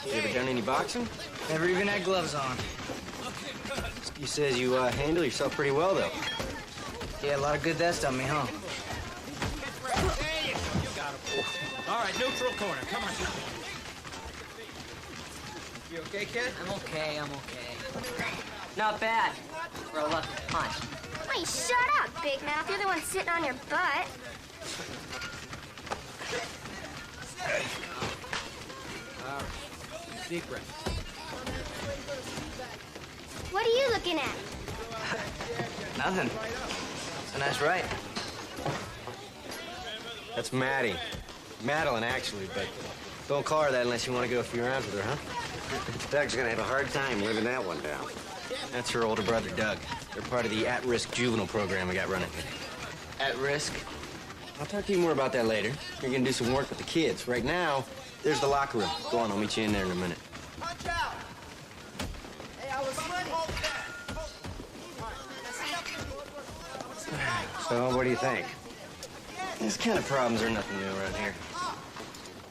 You ever done any boxing? Never even had gloves on. He says you handle yourself pretty well, though. Yeah, a lot of good that's done me, huh? All right, neutral corner. Come on. You okay, kid? I'm okay. Not bad for a lucky punch. Hey, shut up, Big Mouth. You're the one sitting on your butt. Deep breath. What are you looking at? Nothing. It's a nice ride. That's Maddie. Madeline, actually, but don't call her that unless you want to go a few rounds with her, huh? Doug's gonna have a hard time living that one down. That's her older brother, Doug. They're part of the at-risk juvenile program we got running here. At risk? I'll talk to you more about that later. You're gonna do some work with the kids. Right now, there's the locker room. Go on, I'll meet you in there in a minute. Punch out! Hey, I was ready. So, what do you think? These kind of problems are nothing new around here.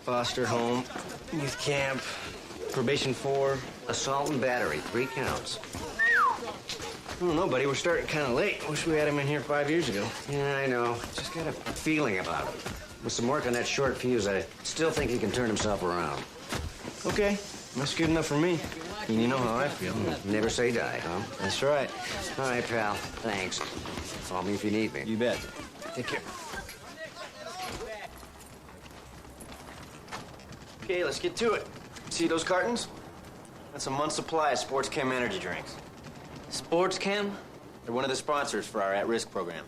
Foster home, youth camp, probation 4. Assault and battery, 3 counts. I don't know, buddy. We're starting kind of late. Wish we had him in here 5 years ago. Yeah, I know. Just got a feeling about him. With some work on that short fuse, I still think he can turn himself around. Okay. That's good enough for me. And you know how I feel. Never say die, huh? That's right. All right, pal. Thanks. Call me if you need me. You bet. Take care. Okay, let's get to it. See those cartons? That's a month's supply of Sports Chem energy drinks. Sports Chem? They're one of the sponsors for our at-risk program.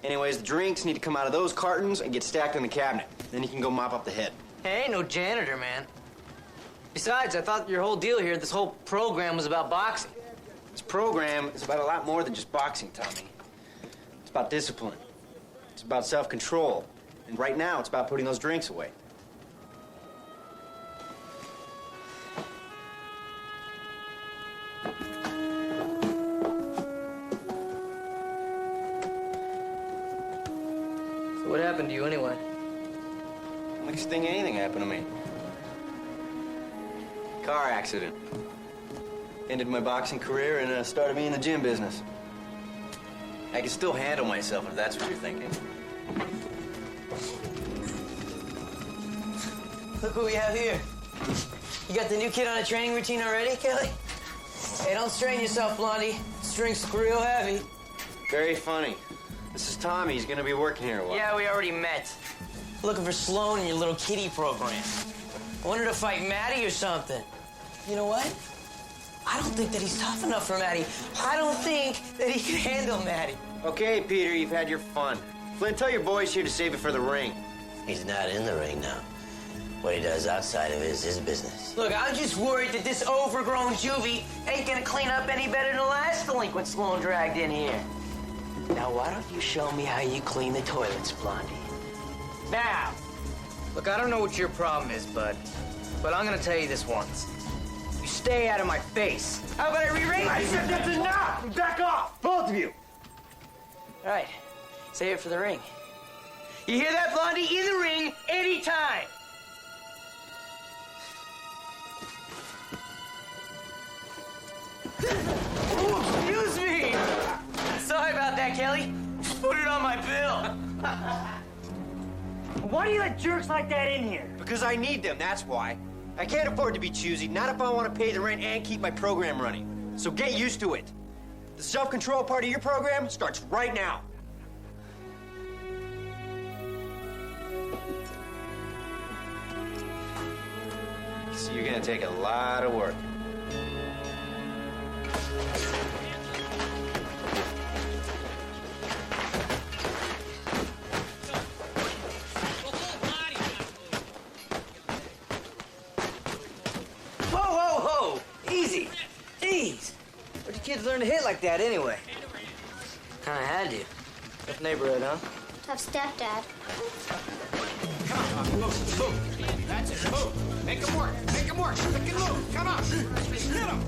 Anyways, the drinks need to come out of those cartons and get stacked in the cabinet. Then you can go mop up the head. Hey, ain't no janitor, man. Besides, I thought your whole deal here, this whole program was about boxing. This program is about a lot more than just boxing, Tommy. It's about discipline. It's about self-control. And right now, it's about putting those drinks away. So what happened to you anyway? Next thing anything happened to me. Car accident. Ended my boxing career and started me in the gym business. I can still handle myself if that's what you're thinking. Look who we have here. You got the new kid on a training routine already, Kelly? Hey, don't strain yourself, Blondie. This drink's real heavy. Very funny. This is Tommy. He's gonna be working here a while. Yeah, we already met. Looking for Sloan in your little kiddie program. I wanted to fight Maddie or something. You know what? I don't think that he's tough enough for Maddie. I don't think that he can handle Maddie. Okay, Peter, you've had your fun. Flynn, tell your boys here to save it for the ring. He's not in the ring now. What he does outside of it is his business. Look, I'm just worried that this overgrown juvie ain't gonna clean up any better than the last delinquent Sloan dragged in here. Now, why don't you show me how you clean the toilets, Blondie? Now! Look, I don't know what your problem is, bud, but I'm gonna tell you this once. You stay out of my face. How about I re-ring? I said that's enough! Back off, both of you! All right, save it for the ring. You hear that, Blondie? In the ring, anytime! Ooh, excuse me! Sorry about that, Kelly. Just put it on my bill. Why do you let jerks like that in here? Because I need them, that's why. I can't afford to be choosy, not if I want to pay the rent and keep my program running. So get used to it. The self-control part of your program starts right now. So you're gonna take a lot of work. Whoa, whoa, whoa! Easy. Jeez. Where'd you kids learn to hit like that anyway? Kinda had to. Tough neighborhood, huh? Tough stepdad. Come on, move. That's it, move. Make him work. Make him work. Look and move. Come on. Hit him.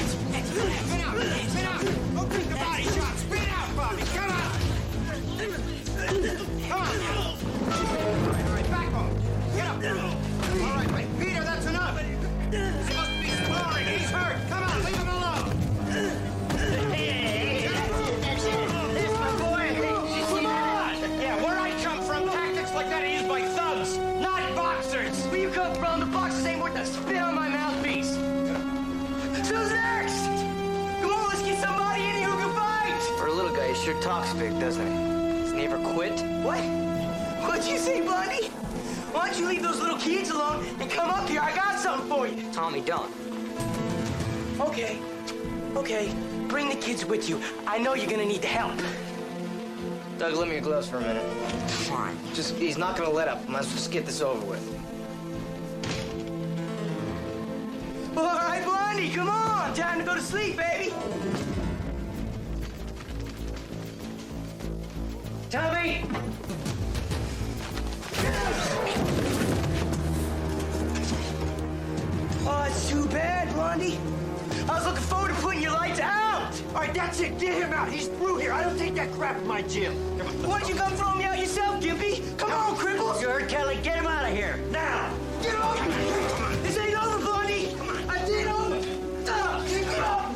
Spin out. Spin out. Go take the body shot. Spin out, Bobby. Come on. Come on. All right, back home. Get up. All right, wait. Peter, that's enough. He must be sparring. He's hurt. Come on, leave him alone. Hey, there's my boy. Come on. Yeah, where I come from, tactics like that are used by thugs, not boxers. Where you come from, the boxers ain't worth a spit on my mouthpiece. Who's next? Come on, let's get somebody in here who can fight. For a little guy, he sure talks big, doesn't he? Doesn't he ever quit? What? What'd you say, Blondie? Why don't you leave those little kids alone and come up here? I got something for you. Tommy, don't. Okay. Okay. Bring the kids with you. I know you're gonna need the help. Doug, let me your gloves for a minute. Fine. He's not gonna let up. Might as well just get this over with. All right, Blondie, come on. Time to go to sleep, baby. Tommy! Oh, it's too bad, Blondie. I was looking forward to putting your lights out. All right, that's it. Get him out. He's through here. I don't take that crap in my gym. Why don't you come throw me out yourself, Gimpy? Come on, cripples. You heard Kelly. Get him out of here. Now. Get off. This ain't over, Blondie. I did over. Get up.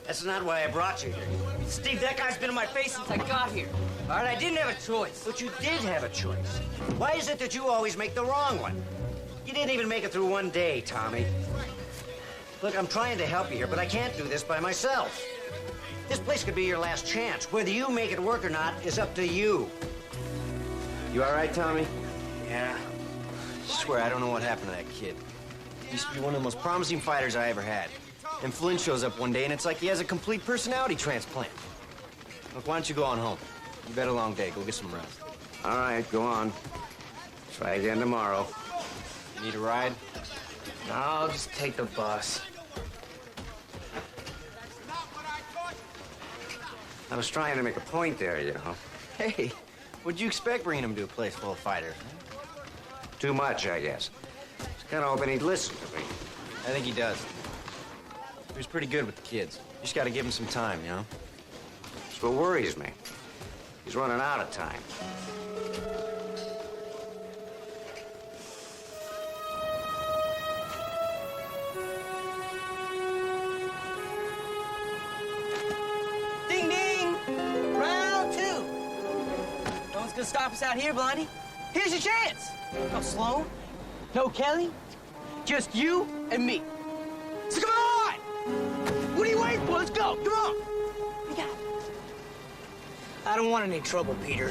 That's not why I brought you here. Steve, that guy's been in my face since I got here. All right, I didn't have a choice. But you did have a choice. Why is it that you always make the wrong one? You didn't even make it through one day, Tommy. Look, I'm trying to help you here, but I can't do this by myself. This place could be your last chance. Whether you make it work or not is up to you. You all right, Tommy? Yeah. I swear, I don't know what happened to that kid. He used to be one of the most promising fighters I ever had. And Flynn shows up one day, and it's like he has a complete personality transplant. Look, why don't you go on home? You've had a long day. Go get some rest. All right, go on. Try again tomorrow. You need a ride? No, I'll just take the bus. I was trying to make a point there, you know. Hey, what'd you expect bringing him to a place full of fighters? Too much, I guess. I was kind of hoping he'd listen to me. I think he does. He was pretty good with the kids. You just gotta give him some time, you know? That's what worries me. He's running out of time. Ding, ding! Round two. No one's gonna stop us out here, Blondie. Here's your chance. No Sloan, no Kelly, just you and me. So come on! What are you waiting for? Let's go. Come on. We got it. I don't want any trouble, Peter.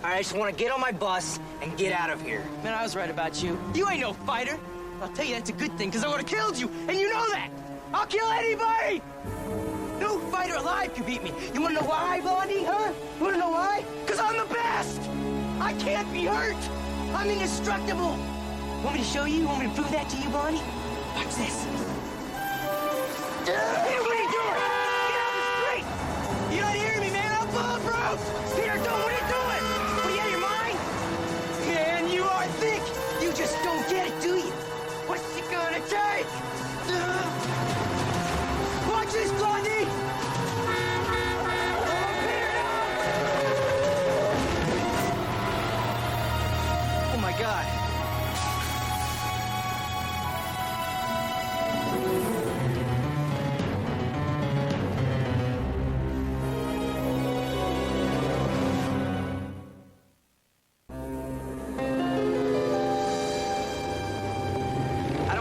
All right, I just want to get on my bus and get out of here. Man, I was right about you. You ain't no fighter. I'll tell you that's a good thing, because I would have killed you, and you know that. I'll kill anybody. No fighter alive can beat me. You want to know why, Blondie, huh? You want to know why? Because I'm the best. I can't be hurt. I'm indestructible. Want me to show you? Want me to prove that to you, Blondie? Watch this. Peter, what are you doing? Get out of the street! You're not hearing me, man. I'm bulletproof! Peter, don't, what are you doing? What are you out of your mind? Man, you are thick. You just don't get it, do you? What's it gonna take? Watch this, Blondie! Oh, my God.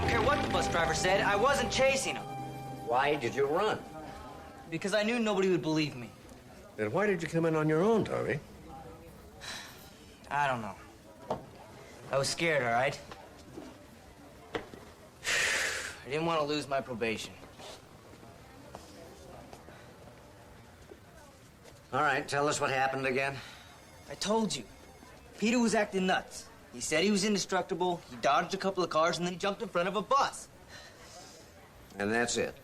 don't care what the bus driver said. I wasn't chasing him. Why did you run? Because I knew nobody would believe me. Then why did you come in on your own, Tommy? I don't know. I was scared, all right? I didn't want to lose my probation. All right, tell us what happened again. I told you. Peter was acting nuts. He said he was indestructible, he dodged a couple of cars, and then he jumped in front of a bus. And that's it.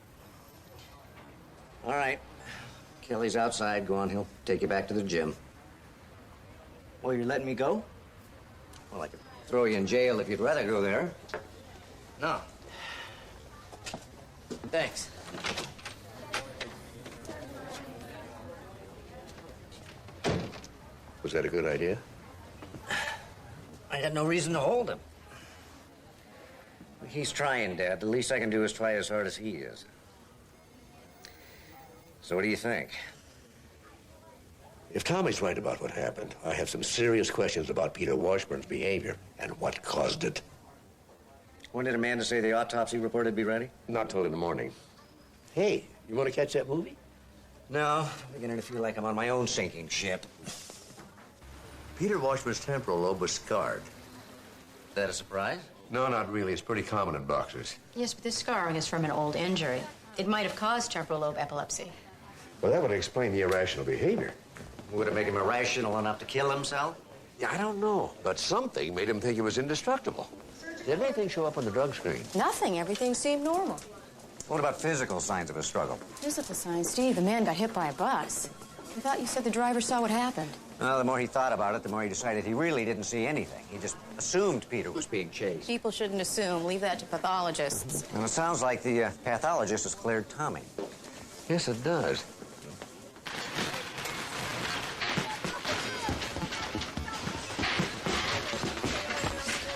All right. Kelly's outside. Go on, he'll take you back to the gym. Well, you're letting me go? Well, I could throw you in jail if you'd rather go there. No. Thanks. Was that a good idea? I had no reason to hold him. He's trying, Dad. The least I can do is try as hard as he is. So what do you think? If Tommy's right about what happened, I have some serious questions about Peter Washburn's behavior and what caused it. When did Amanda say the autopsy report would be ready? Not till in the morning. Hey, you want to catch that movie? No, I'm beginning to feel like I'm on my own sinking ship. Peter Washburn's temporal lobe was scarred. Is that a surprise? No, not really. It's pretty common in boxers. Yes, but this scarring is from an old injury. It might have caused temporal lobe epilepsy. Well, that would explain the irrational behavior. Would it make him irrational enough to kill himself? Yeah, I don't know. But something made him think he was indestructible. Did anything show up on the drug screen? Nothing. Everything seemed normal. What about physical signs of a struggle? Physical signs, Steve. The man got hit by a bus. I thought you said the driver saw what happened. Well, the more he thought about it, the more he decided he really didn't see anything. He just assumed Peter was being chased. People shouldn't assume. Leave that to pathologists. And it sounds like the pathologist has cleared Tommy. Yes, it does.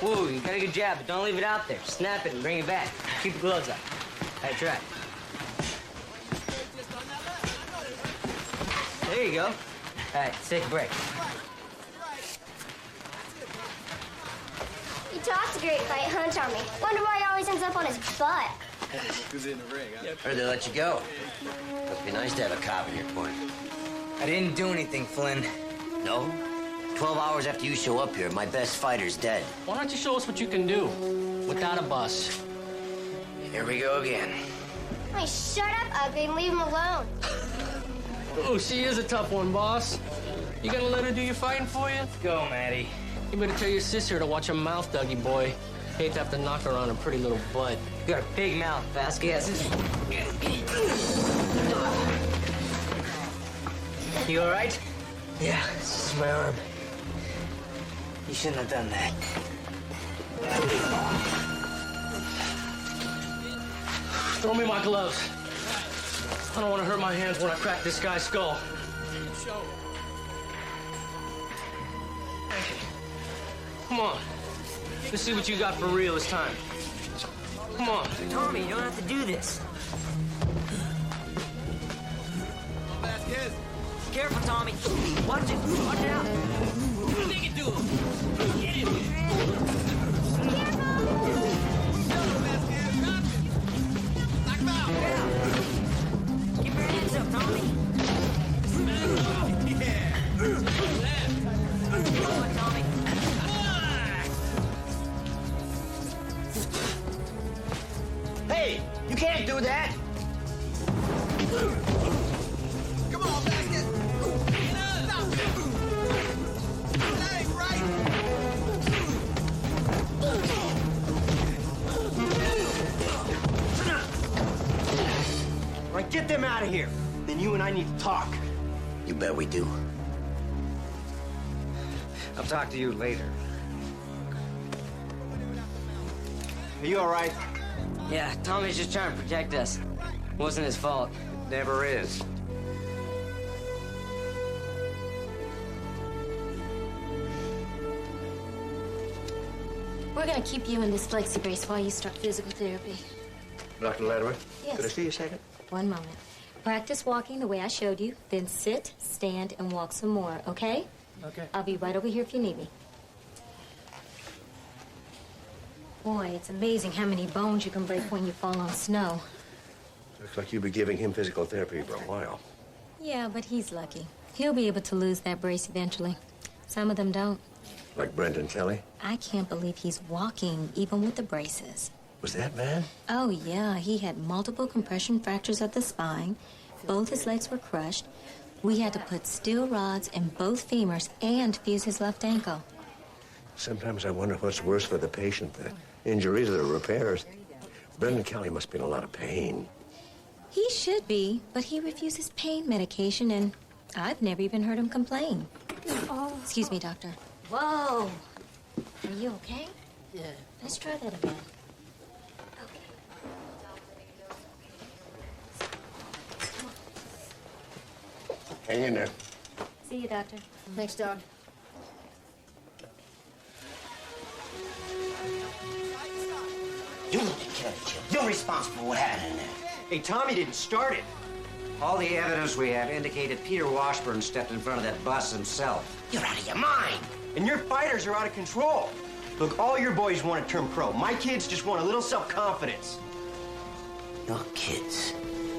Whoa, you got a good jab, but don't leave it out there. Snap it and bring it back. Keep the gloves up. All right, try. There you go. All right, let's take a break. He talks a great fight, huh, Tommy? Wonder why he always ends up on his butt. Who's in the ring, huh? Heard they let you go. Must be nice to have a cop in your corner. I didn't do anything, Flynn. No? 12 hours after you show up here, my best fighter's dead. Why don't you show us what you can do without a bus? Here we go again. Hey, shut up, Ugly, and leave him alone. Oh, she is a tough one, boss. You gonna let her do your fighting for you? Go, Maddie. You better tell your sister to watch her mouth, Dougie boy. Hate to have to knock her on her pretty little butt. You got a big mouth, Vasquez. You all right? Yeah, this is my arm. You shouldn't have done that. Throw me my gloves. I don't want to hurt my hands when I crack this guy's skull. Come on. Let's see what you got for real this time. Come on. Tommy, you don't have to do this. Vasquez. Careful, Tommy. Watch it. Watch it out. Take it to him. Get him. Keep your hands up, Tommy. Come on, Tommy. Hey, you can't do that. Come on, Vasquez. Stop it. That ain't right. All right, get them out of here. Then you and I need to talk. You bet we do. I'll talk to you later. Are you all right? Yeah, Tommy's just trying to protect us. Wasn't his fault. Never is. We're gonna keep you in this flexi brace while you start physical therapy. Dr. Latimer? Yes. Could I see you a second? One moment. Practice walking the way I showed you, then sit, stand, and walk some more, okay? Okay. I'll be right over here if you need me. Boy, it's amazing how many bones you can break when you fall on snow. Looks like you'll be giving him physical therapy for a while. Yeah, but he's lucky. He'll be able to lose that brace eventually. Some of them don't. Like Brendan Kelly? I can't believe he's walking, even with the braces. Was that bad? Oh, yeah. He had multiple compression fractures of the spine. Both his legs were crushed. We had to put steel rods in both femurs and fuse his left ankle. Sometimes I wonder what's worse for the patient, the injuries or the repairs. Brendan Kelly must be in a lot of pain. He should be, but he refuses pain medication, and I've never even heard him complain. Oh. Excuse me, doctor. Whoa! Are you okay? Yeah. Let's try that again. Hang in there. See you, doctor. Thanks, Doc. You look at Kelly, Chip. You're responsible for what happened in there. Hey, Tommy didn't start it. All the evidence we have indicated Peter Washburn stepped in front of that bus himself. You're out of your mind. And your fighters are out of control. Look, all your boys want to turn pro. My kids just want a little self-confidence. Your kids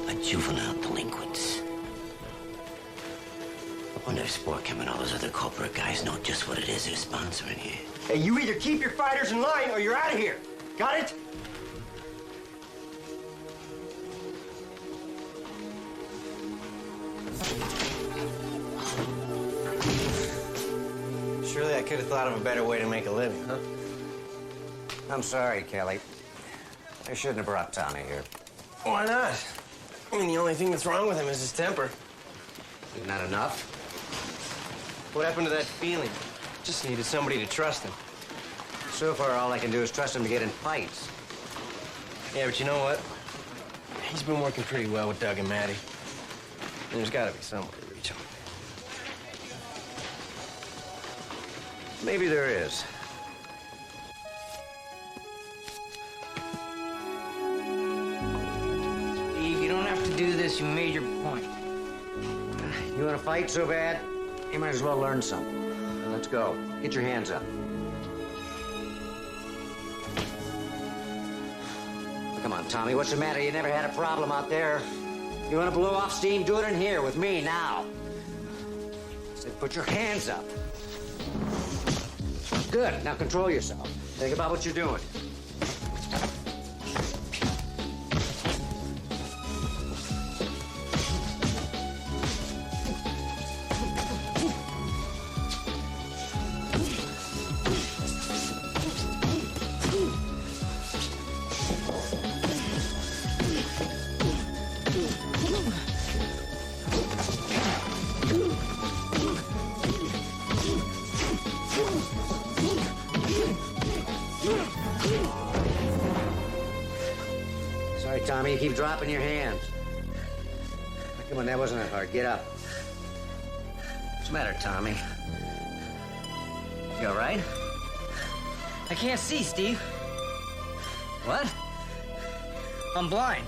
are juvenile delinquents. I wonder if Sport Chem and all those other corporate guys know just what it is they're sponsoring here. Hey, you either keep your fighters in line or you're out of here. Got it? Surely I could have thought of a better way to make a living, huh? I'm sorry, Kelly. I shouldn't have brought Tommy here. Why not? I mean, the only thing that's wrong with him is his temper. Not enough? What happened to that feeling? Just needed somebody to trust him. So far, all I can do is trust him to get in fights. Yeah, but you know what? He's been working pretty well with Doug and Maddie. And there's got to be some way to reach him. Maybe there is. Steve, you don't have to do this. You made your point. You want to fight so bad? You might as well learn something. Now, let's go. Get your hands up. Come on, Tommy. What's the matter? You never had a problem out there. You want to blow off steam? Do it in here with me now. I said, put your hands up. Good. Now control yourself. Think about what you're doing. Sorry, Tommy. You keep dropping your hands. Come on, that wasn't that hard. Get up. What's the matter, Tommy? You all right? I can't see, Steve. What? I'm blind.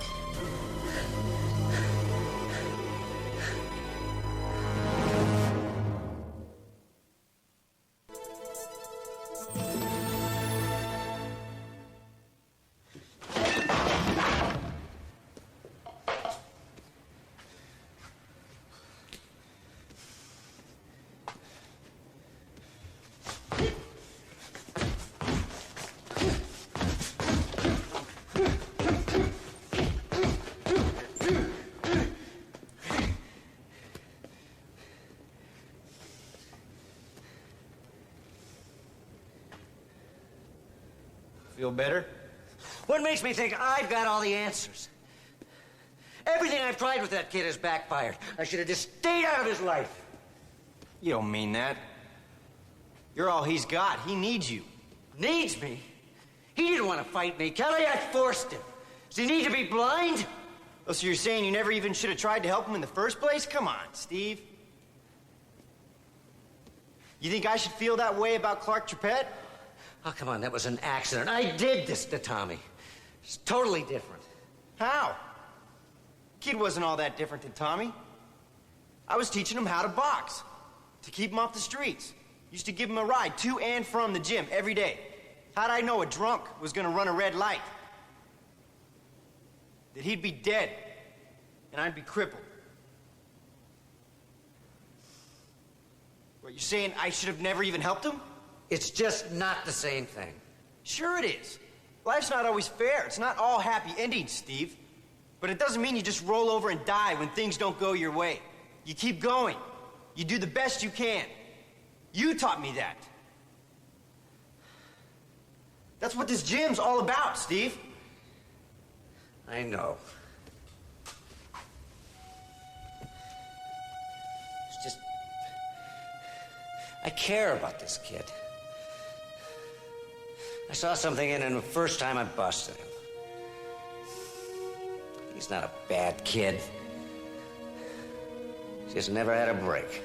Feel better? What makes me think I've got all the answers? Everything I've tried with that kid has backfired. I should have just stayed out of his life. You don't mean that. You're all he's got. He needs you. Needs me? He didn't want to fight me, Kelly. I forced him. Does he need to be blind? Oh, so you're saying you never even should have tried to help him in the first place? Come on, Steve. You think I should feel that way about Clark Trippett? Oh, come on, that was an accident. I did this to Tommy. It's totally different. How? Kid wasn't all that different than Tommy. I was teaching him how to box, to keep him off the streets. Used to give him a ride to and from the gym every day. How'd I know a drunk was gonna run a red light? That he'd be dead, and I'd be crippled. What, you're saying I should have never even helped him? It's just not the same thing. Sure it is. Life's not always fair. It's not all happy endings, Steve. But it doesn't mean you just roll over and die when things don't go your way. You keep going. You do the best you can. You taught me that. That's what this gym's all about, Steve. I know. It's just... I care about this kid. I saw something in him the first time I busted him. He's not a bad kid. He's just never had a break.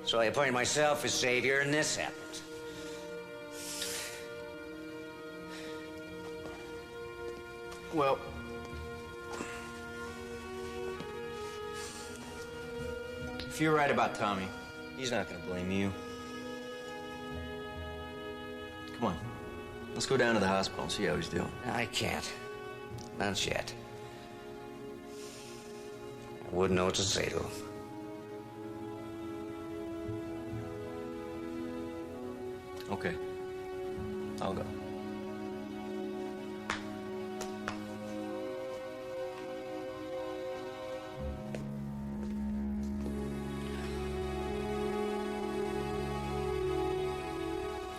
So I appointed myself as savior, and this happened. Well, if you're right about Tommy, he's not gonna blame you. Come on, let's go down to the hospital and see how he's doing. I can't. Not yet. I wouldn't know what to say to him. Okay, I'll go.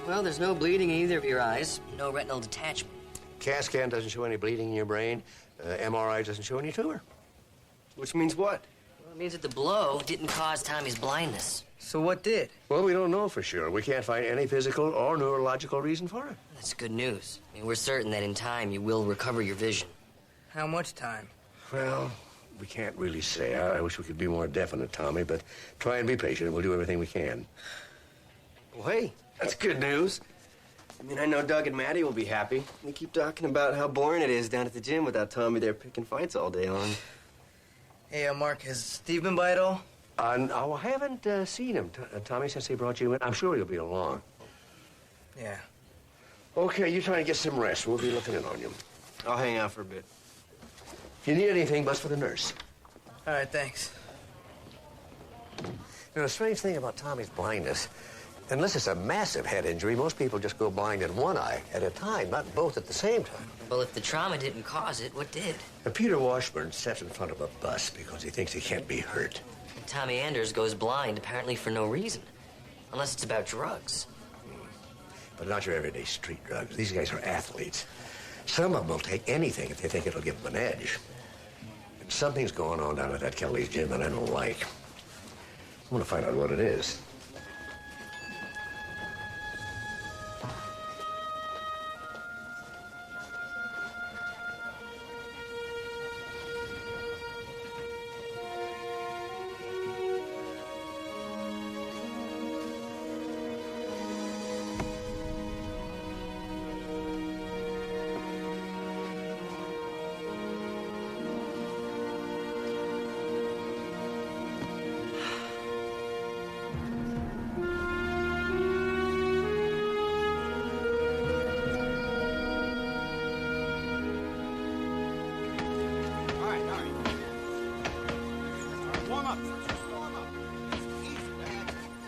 Well, there's no bleeding in either of your eyes, no retinal detachment. CAT scan doesn't show any bleeding in your brain. MRI doesn't show any tumor. Which means what? Well, it means that the blow didn't cause Tommy's blindness. So what did? Well, we don't know for sure. We can't find any physical or neurological reason for it. That's good news. I mean, we're certain that in time you will recover your vision. How much time? Well, we can't really say. I wish we could be more definite, Tommy, but try and be patient, and we'll do everything we can. Well, hey, that's good news. I mean, I know Doug and Maddie will be happy. They keep talking about how boring it is down at the gym without Tommy there picking fights all day long. Hey, Mark, has Steve been by at all? No, I haven't seen him, Tommy, since they brought you in. I'm sure he'll be along. Yeah. Okay, you try and get some rest. We'll be looking in on you. I'll hang out for a bit. If you need anything, bust for the nurse. All right, thanks. You know, the strange thing about Tommy's blindness, unless it's a massive head injury, most people just go blind in one eye at a time, not both at the same time. Well, if the trauma didn't cause it, what did? Peter Washburn steps in front of a bus because he thinks he can't be hurt. And Tommy Anders goes blind, apparently for no reason. Unless it's about drugs. But not your everyday street drugs. These guys are athletes. Some of them will take anything if they think it'll give them an edge. And something's going on down at that Kelly's gym that I don't like. I want to find out what it is.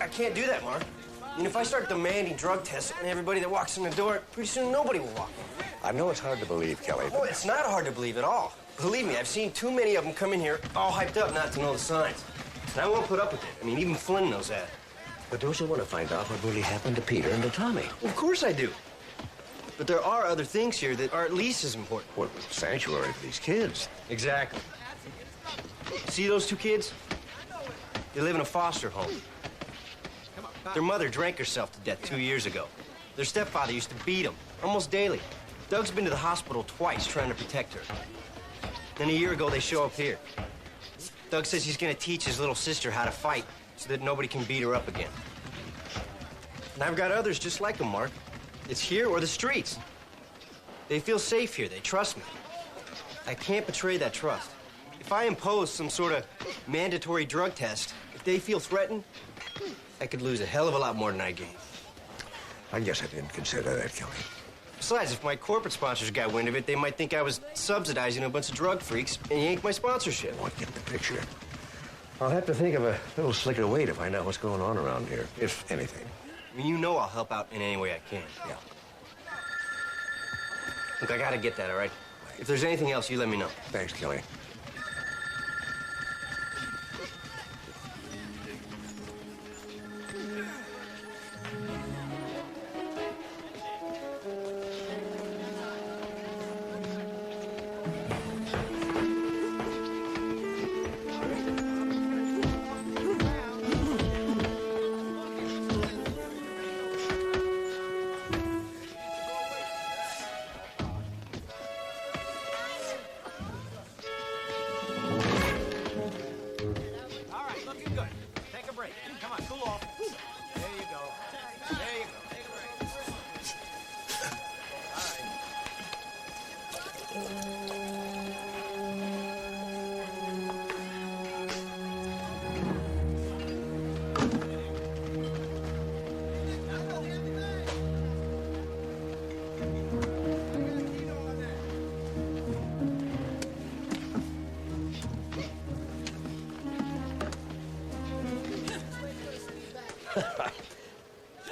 I can't do that, Mark. I mean, if I start demanding drug tests on everybody that walks in the door, pretty soon nobody will walk in. I know it's hard to believe, Kelly. Oh, it's not hard to believe at all. Believe me, I've seen too many of them come in here all hyped up not to know the signs. And I won't put up with it. I mean, even Flynn knows that. But don't you want to find out what really happened to Peter and to Tommy? Well, of course I do. But there are other things here that are at least as important. What, sanctuary for these kids? Exactly. See those two kids? They live in a foster home. Their mother drank herself to death 2 years ago. Their stepfather used to beat them, almost daily. Doug's been to the hospital twice trying to protect her. Then a year ago, they show up here. Doug says he's gonna teach his little sister how to fight so that nobody can beat her up again. And I've got others just like him, Mark. It's here or the streets. They feel safe here. They trust me. I can't betray that trust. If I impose some sort of mandatory drug test, if they feel threatened, I could lose a hell of a lot more than I gain. I guess I didn't consider that, Kelly. Besides, if my corporate sponsors got wind of it, they might think I was subsidizing a bunch of drug freaks and yank my sponsorship. I get the picture. I'll have to think of a little slicker way to find out what's going on around here, if anything. I mean, you know I'll help out in any way I can. Yeah. Look, I gotta get that, all right? If there's anything else, you let me know. Thanks, Kelly.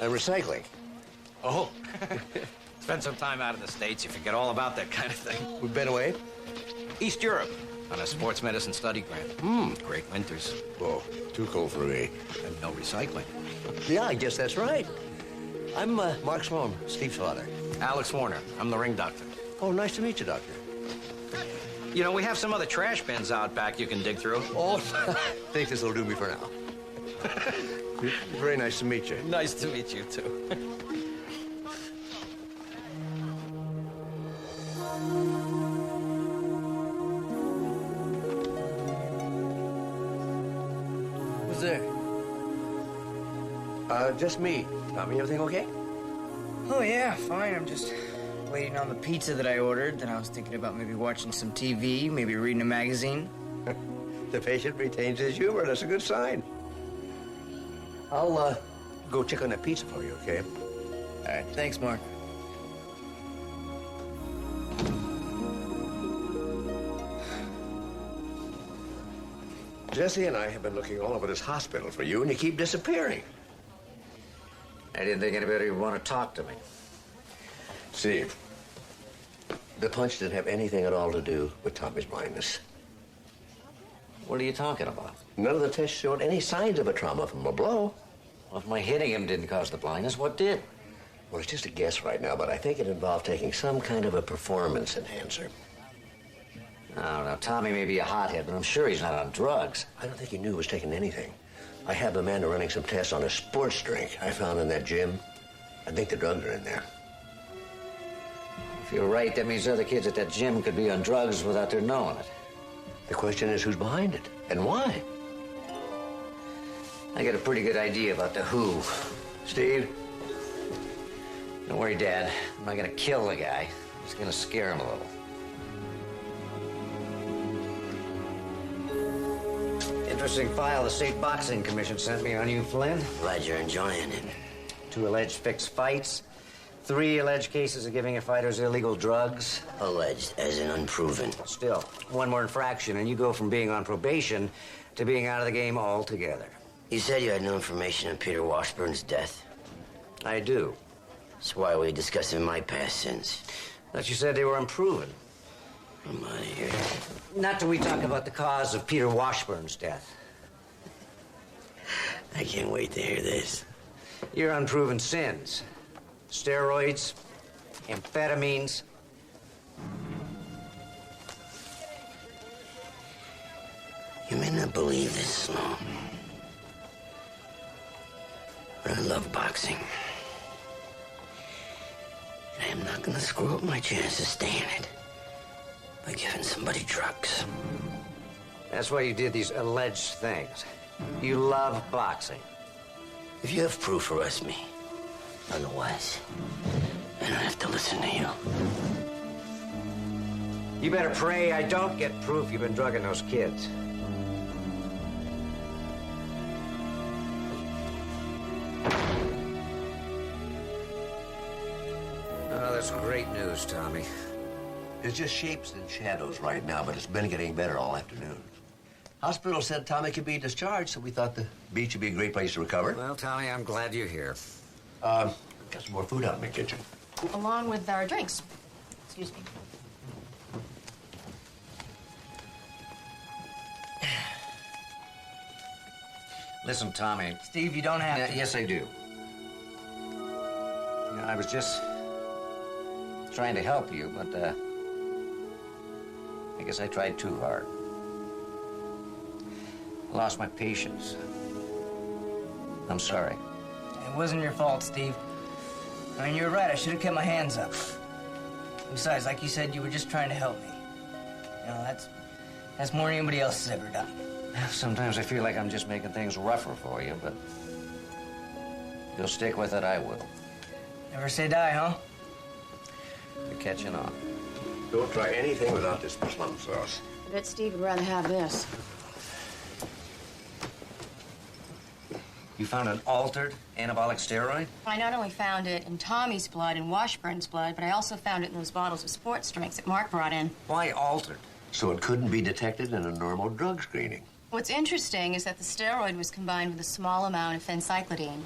Recycling. Oh. Spend some time out of the States, you forget all about that kind of thing. We've been away? East Europe, on a sports medicine study grant. Great winters. Whoa, too cold for me. And no recycling. Yeah, I guess that's right. I'm Mark Sloan, Steve's father. Alex Warner. I'm the ring doctor. Oh, nice to meet you, Doctor. You know, we have some other trash bins out back you can dig through. Oh, think this will do me for now. Very nice to meet you. Nice to meet you, too. Who's there? Just me. Tommy, everything okay? Oh, yeah, fine. I'm just waiting on the pizza that I ordered. Then I was thinking about maybe watching some TV, maybe reading a magazine. The patient retains his humor. That's a good sign. I'll go check on that pizza for you, okay? All right, thanks, Mark. Jesse and I have been looking all over this hospital for you, and you keep disappearing. I didn't think anybody would want to talk to me. Steve, the punch didn't have anything at all to do with Tommy's blindness. What are you talking about? None of the tests showed any signs of a trauma from a blow. Well, if my hitting him didn't cause the blindness, what did? Well, it's just a guess right now, but I think it involved taking some kind of a performance enhancer. I don't know. Tommy may be a hothead, but I'm sure he's not on drugs. I don't think he knew he was taking anything. I have Amanda running some tests on a sports drink I found in that gym. I think the drugs are in there. If you're right, that means other kids at that gym could be on drugs without their knowing it. The question is who's behind it and why? I got a pretty good idea about the who. Steve? Don't worry, Dad. I'm not gonna kill the guy. I'm just gonna scare him a little. Interesting file the State Boxing Commission sent me on you, Flynn. Glad you're enjoying it. 2 alleged fixed fights. 3 alleged cases of giving your fighters illegal drugs. Alleged, as in unproven. Still, 1 more infraction, and you go from being on probation to being out of the game altogether. You said you had no information on Peter Washburn's death. I do. That's why we discussing my past sins. Thought you said they were unproven. I'm out of here. Not till we talk about the cause of Peter Washburn's death. I can't wait to hear this. Your unproven sins. Steroids, amphetamines. You may not believe this, Sloan, but I love boxing. And I am not going to screw up my chance of staying it by giving somebody drugs. That's why you did these alleged things. You love boxing. If you have proof, arrest me. Otherwise, I don't have to listen to you. You better pray I don't get proof you've been drugging those kids. That's great news, Tommy. It's just shapes and shadows right now, but it's been getting better all afternoon. Hospital said Tommy could be discharged, so we thought the beach would be a great place to recover. Well, Tommy, I'm glad you're here. Got some more food out in the kitchen. Along with our drinks. Excuse me. Listen, Tommy. Steve, you don't have to. Yes, I do. You know, I was just trying to help you, but I guess I tried too hard. I lost my patience. I'm sorry. It wasn't your fault, Steve. I mean, you're right. I should have kept my hands up. Besides, like you said, you were just trying to help me. You know, that's more than anybody else has ever done. Sometimes I feel like I'm just making things rougher for you, but if you'll stick with it, I will. Never say die, huh? You're catching on. Don't try anything without this plum sauce. I bet Steve would rather have this. You found an altered anabolic steroid? I not only found it in Tommy's blood and Washburn's blood, but I also found it in those bottles of sports drinks that Mark brought in. Why altered? So it couldn't be detected in a normal drug screening. What's interesting is that the steroid was combined with a small amount of phencyclidine.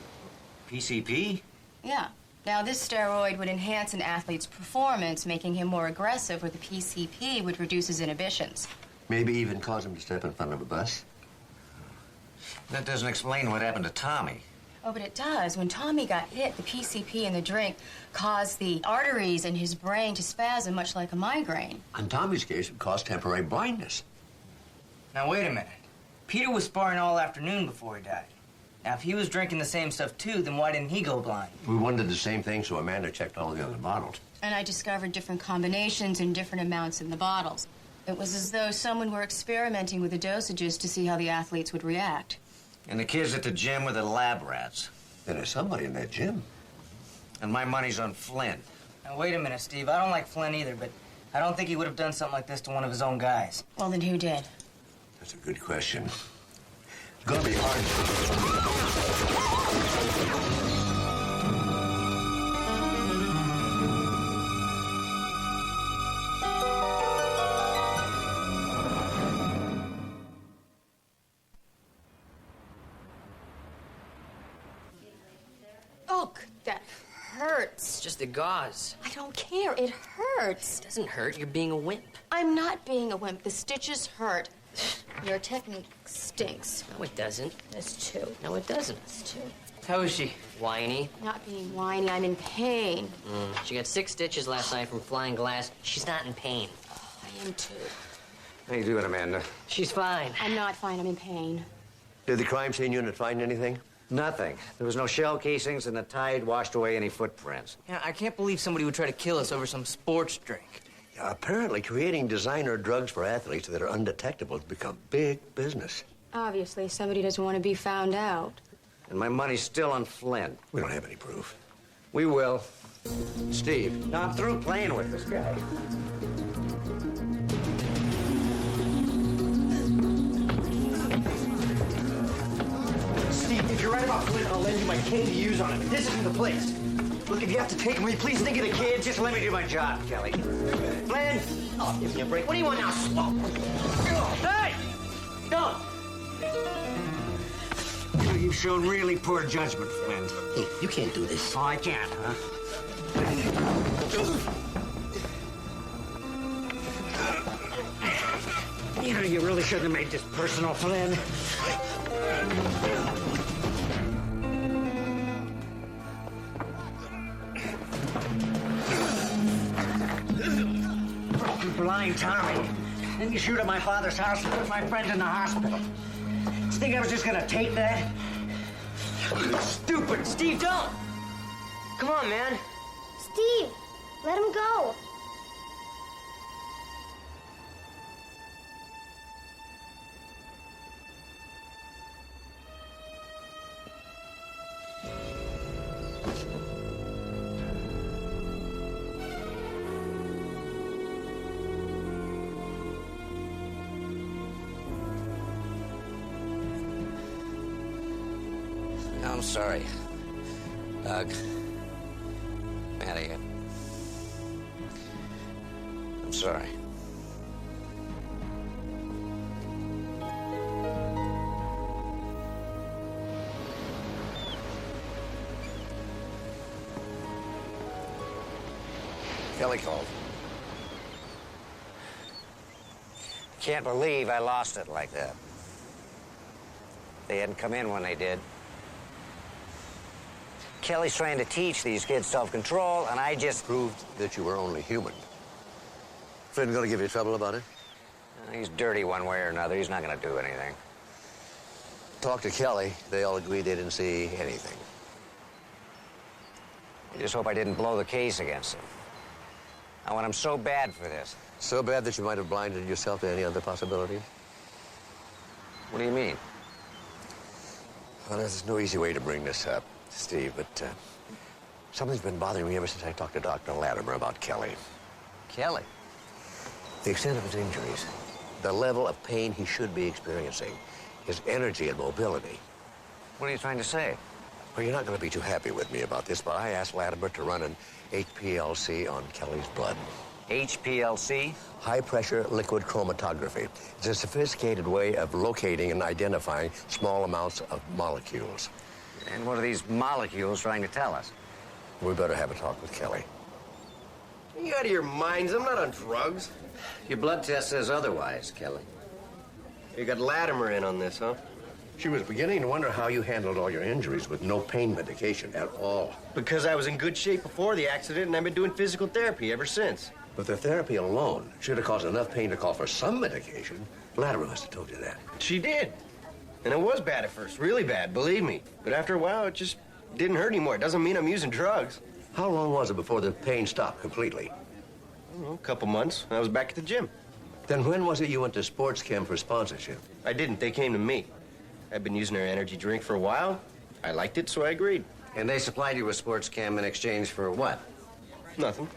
PCP? Yeah. Now, this steroid would enhance an athlete's performance, making him more aggressive, where the PCP would reduce his inhibitions. Maybe even cause him to step in front of a bus. That doesn't explain what happened to Tommy. Oh, but it does. When Tommy got hit, the PCP in the drink caused the arteries in his brain to spasm, much like a migraine. In Tommy's case, it caused temporary blindness. Now, wait a minute. Peter was sparring all afternoon before he died. Now, if he was drinking the same stuff, too, then why didn't he go blind? We wondered the same thing, so Amanda checked all the other bottles. And I discovered different combinations and different amounts in the bottles. It was as though someone were experimenting with the dosages to see how the athletes would react. And the kids at the gym were the lab rats. Then there's somebody in that gym. And my money's on Flynn. Now, wait a minute, Steve. I don't like Flynn either, but I don't think he would have done something like this to one of his own guys. Well, then who did? That's a good question. It's gonna be hard. Look, that hurts. It's just the gauze. I don't care. It hurts. It doesn't hurt. You're being a wimp. I'm not being a wimp. The stitches hurt. Your technique stinks. No, it doesn't. That's two. No, it doesn't. That's two. How is she? Whiny. Not being whiny. I'm in pain. She got 6 stitches last night from flying glass. She's not in pain. I am too. How you doing, Amanda? She's fine. I'm not fine. I'm in pain. Did the crime scene unit find anything? Nothing. There was no shell casings, and the tide washed away any footprints. Yeah, I can't believe somebody would try to kill us over some sports drink. Apparently, creating designer drugs for athletes that are undetectable has become big business. Obviously, somebody doesn't want to be found out. And my money's still on Flynn. We don't have any proof. We will. Steve. Now, I'm through playing with this guy. Steve, if you're right about Flynn, I'll lend you my cane to use on him. This isn't the place. Look, if you have to take him, will you please think of the kids? Just let me do my job, Kelly. Flynn! Oh, give me a break. What do you want now, slow? Hey! Don't! You've shown really poor judgment, Flynn. Hey, you can't do this. Oh, I can't, huh? You know, you really shouldn't have made this personal, Flynn. You blind Tommy. Then you shoot at my father's house and put my friend in the hospital. You think I was just gonna take that? Stupid. Steve, don't! Come on, man. Steve, let him go. I'm sorry. Doug. Maddie, I'm sorry. Kelly called. Can't believe I lost it like that. They hadn't come in when they did. Kelly's trying to teach these kids self-control, and I just... Proved that you were only human. Flynn gonna give you trouble about it? He's dirty one way or another. He's not gonna do anything. Talk to Kelly. They all agreed they didn't see anything. I just hope I didn't blow the case against him. I want him so bad for this. So bad that you might have blinded yourself to any other possibility? What do you mean? Well, there's no easy way to bring this up, Steve, but something's been bothering me ever since I talked to Dr. Latimer about Kelly. Kelly? The extent of his injuries, the level of pain he should be experiencing, his energy and mobility. What are you trying to say? Well, you're not going to be too happy with me about this, but I asked Latimer to run an HPLC on Kelly's blood. HPLC? High-pressure liquid chromatography. It's a sophisticated way of locating and identifying small amounts of molecules. And what are these molecules trying to tell us? We better have a talk with Kelly. Are you out of your minds? I'm not on drugs. Your blood test says otherwise, Kelly. You got Latimer in on this, huh? She was beginning to wonder how you handled all your injuries with no pain medication at all. Because I was in good shape before the accident, and I've been doing physical therapy ever since. But the therapy alone should have caused enough pain to call for some medication. Latimer must have told you that. She did. And it was bad at first, really bad, believe me. But after a while, it just didn't hurt anymore. It doesn't mean I'm using drugs. How long was it before the pain stopped completely? I don't know, a couple months. I was back at the gym. Then when was it you went to sports chem for sponsorship? I didn't. They came to me. I'd been using their energy drink for a while. I liked it, so I agreed. And they supplied you with sports chem in exchange for what? Nothing.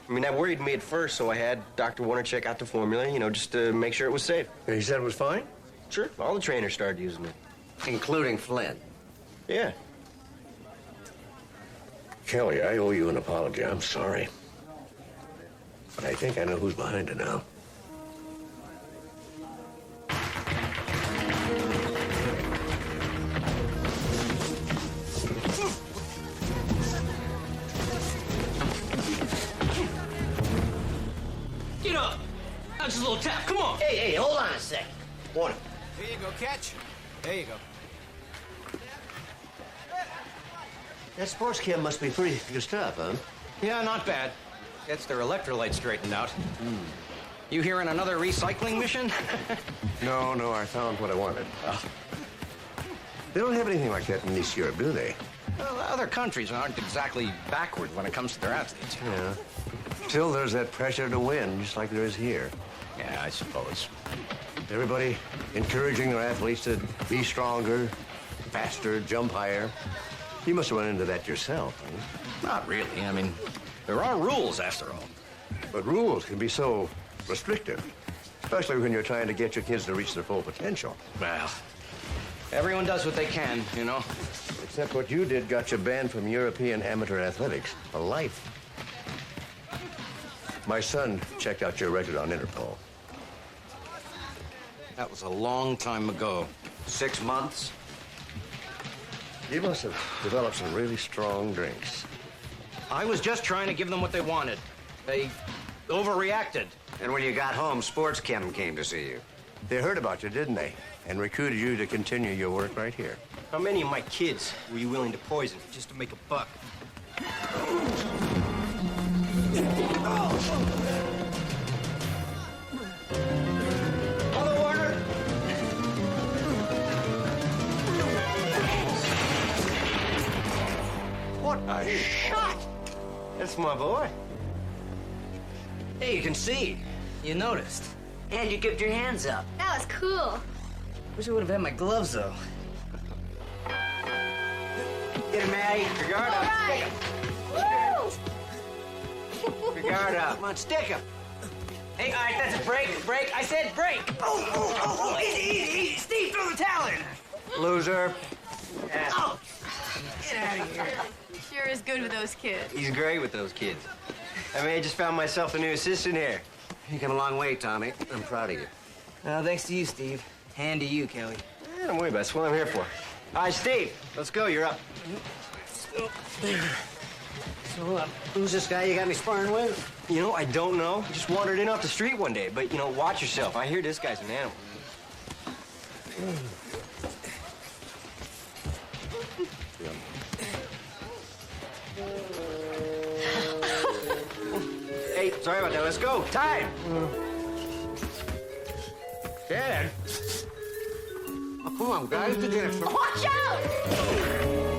I mean, that worried me at first, so I had Dr. Warner check out the formula, you know, just to make sure it was safe. And he said it was fine? Sure. All the trainers started using it. Including Flynn? Yeah. Kelly, I owe you an apology. I'm sorry. But I think I know who's behind it now. Get up! That's just a little tap. Come on! Hey, hold on a sec. Warner. Here you go, catch. There you go. That sports chem must be pretty good stuff, huh? Yeah, not bad. Gets their electrolytes straightened out. You hearing another recycling mission? No, I found what I wanted. They don't have anything like that in East Europe, do they? Well, other countries aren't exactly backward when it comes to their athletes. Yeah. Still, there's that pressure to win, just like there is here. Yeah, I suppose. Everybody encouraging their athletes to be stronger, faster, jump higher. You must have run into that yourself, huh? Not really. I mean, there are rules, after all. But rules can be so restrictive, especially when you're trying to get your kids to reach their full potential. Well, everyone does what they can, you know. Except what you did got you banned from European amateur athletics for life. My son checked out your record on Interpol. That was a long time ago. 6 months? You must have developed some really strong drinks. I was just trying to give them what they wanted. They overreacted. And when you got home, sports chem came to see you. They heard about you, didn't they? And recruited you to continue your work right here. How many of my kids were you willing to poison just to make a buck? Mother Warner! What a shot! That's my boy. Hey, you can see. You noticed. And you kept your hands up. That was cool. Wish I would have had my gloves, though. Get him, Maddie. Your guard up. Right. Your guard up. Come on, stick him. Hey, all right, that's a break. Break. I said break. Oh, easy. Steve, throw the towel in. Loser. Yeah. Oh, get out of here. Sure is good with those kids. He's great with those kids. I mean, I just found myself a new assistant here. You come a long way, Tommy. I'm proud of you. Thanks to you, Steve. And to you, Kelly. Don't worry about it. That's what I'm here for. All right, Steve, let's go. You're up. So, who's this guy you got me sparring with? You know, I don't know. He just wandered in off the street one day. But, you know, watch yourself. I hear this guy's an animal. Hey, sorry about that. Let's go. Time! Dad? Oh, come on, guys. The dinner. Watch out!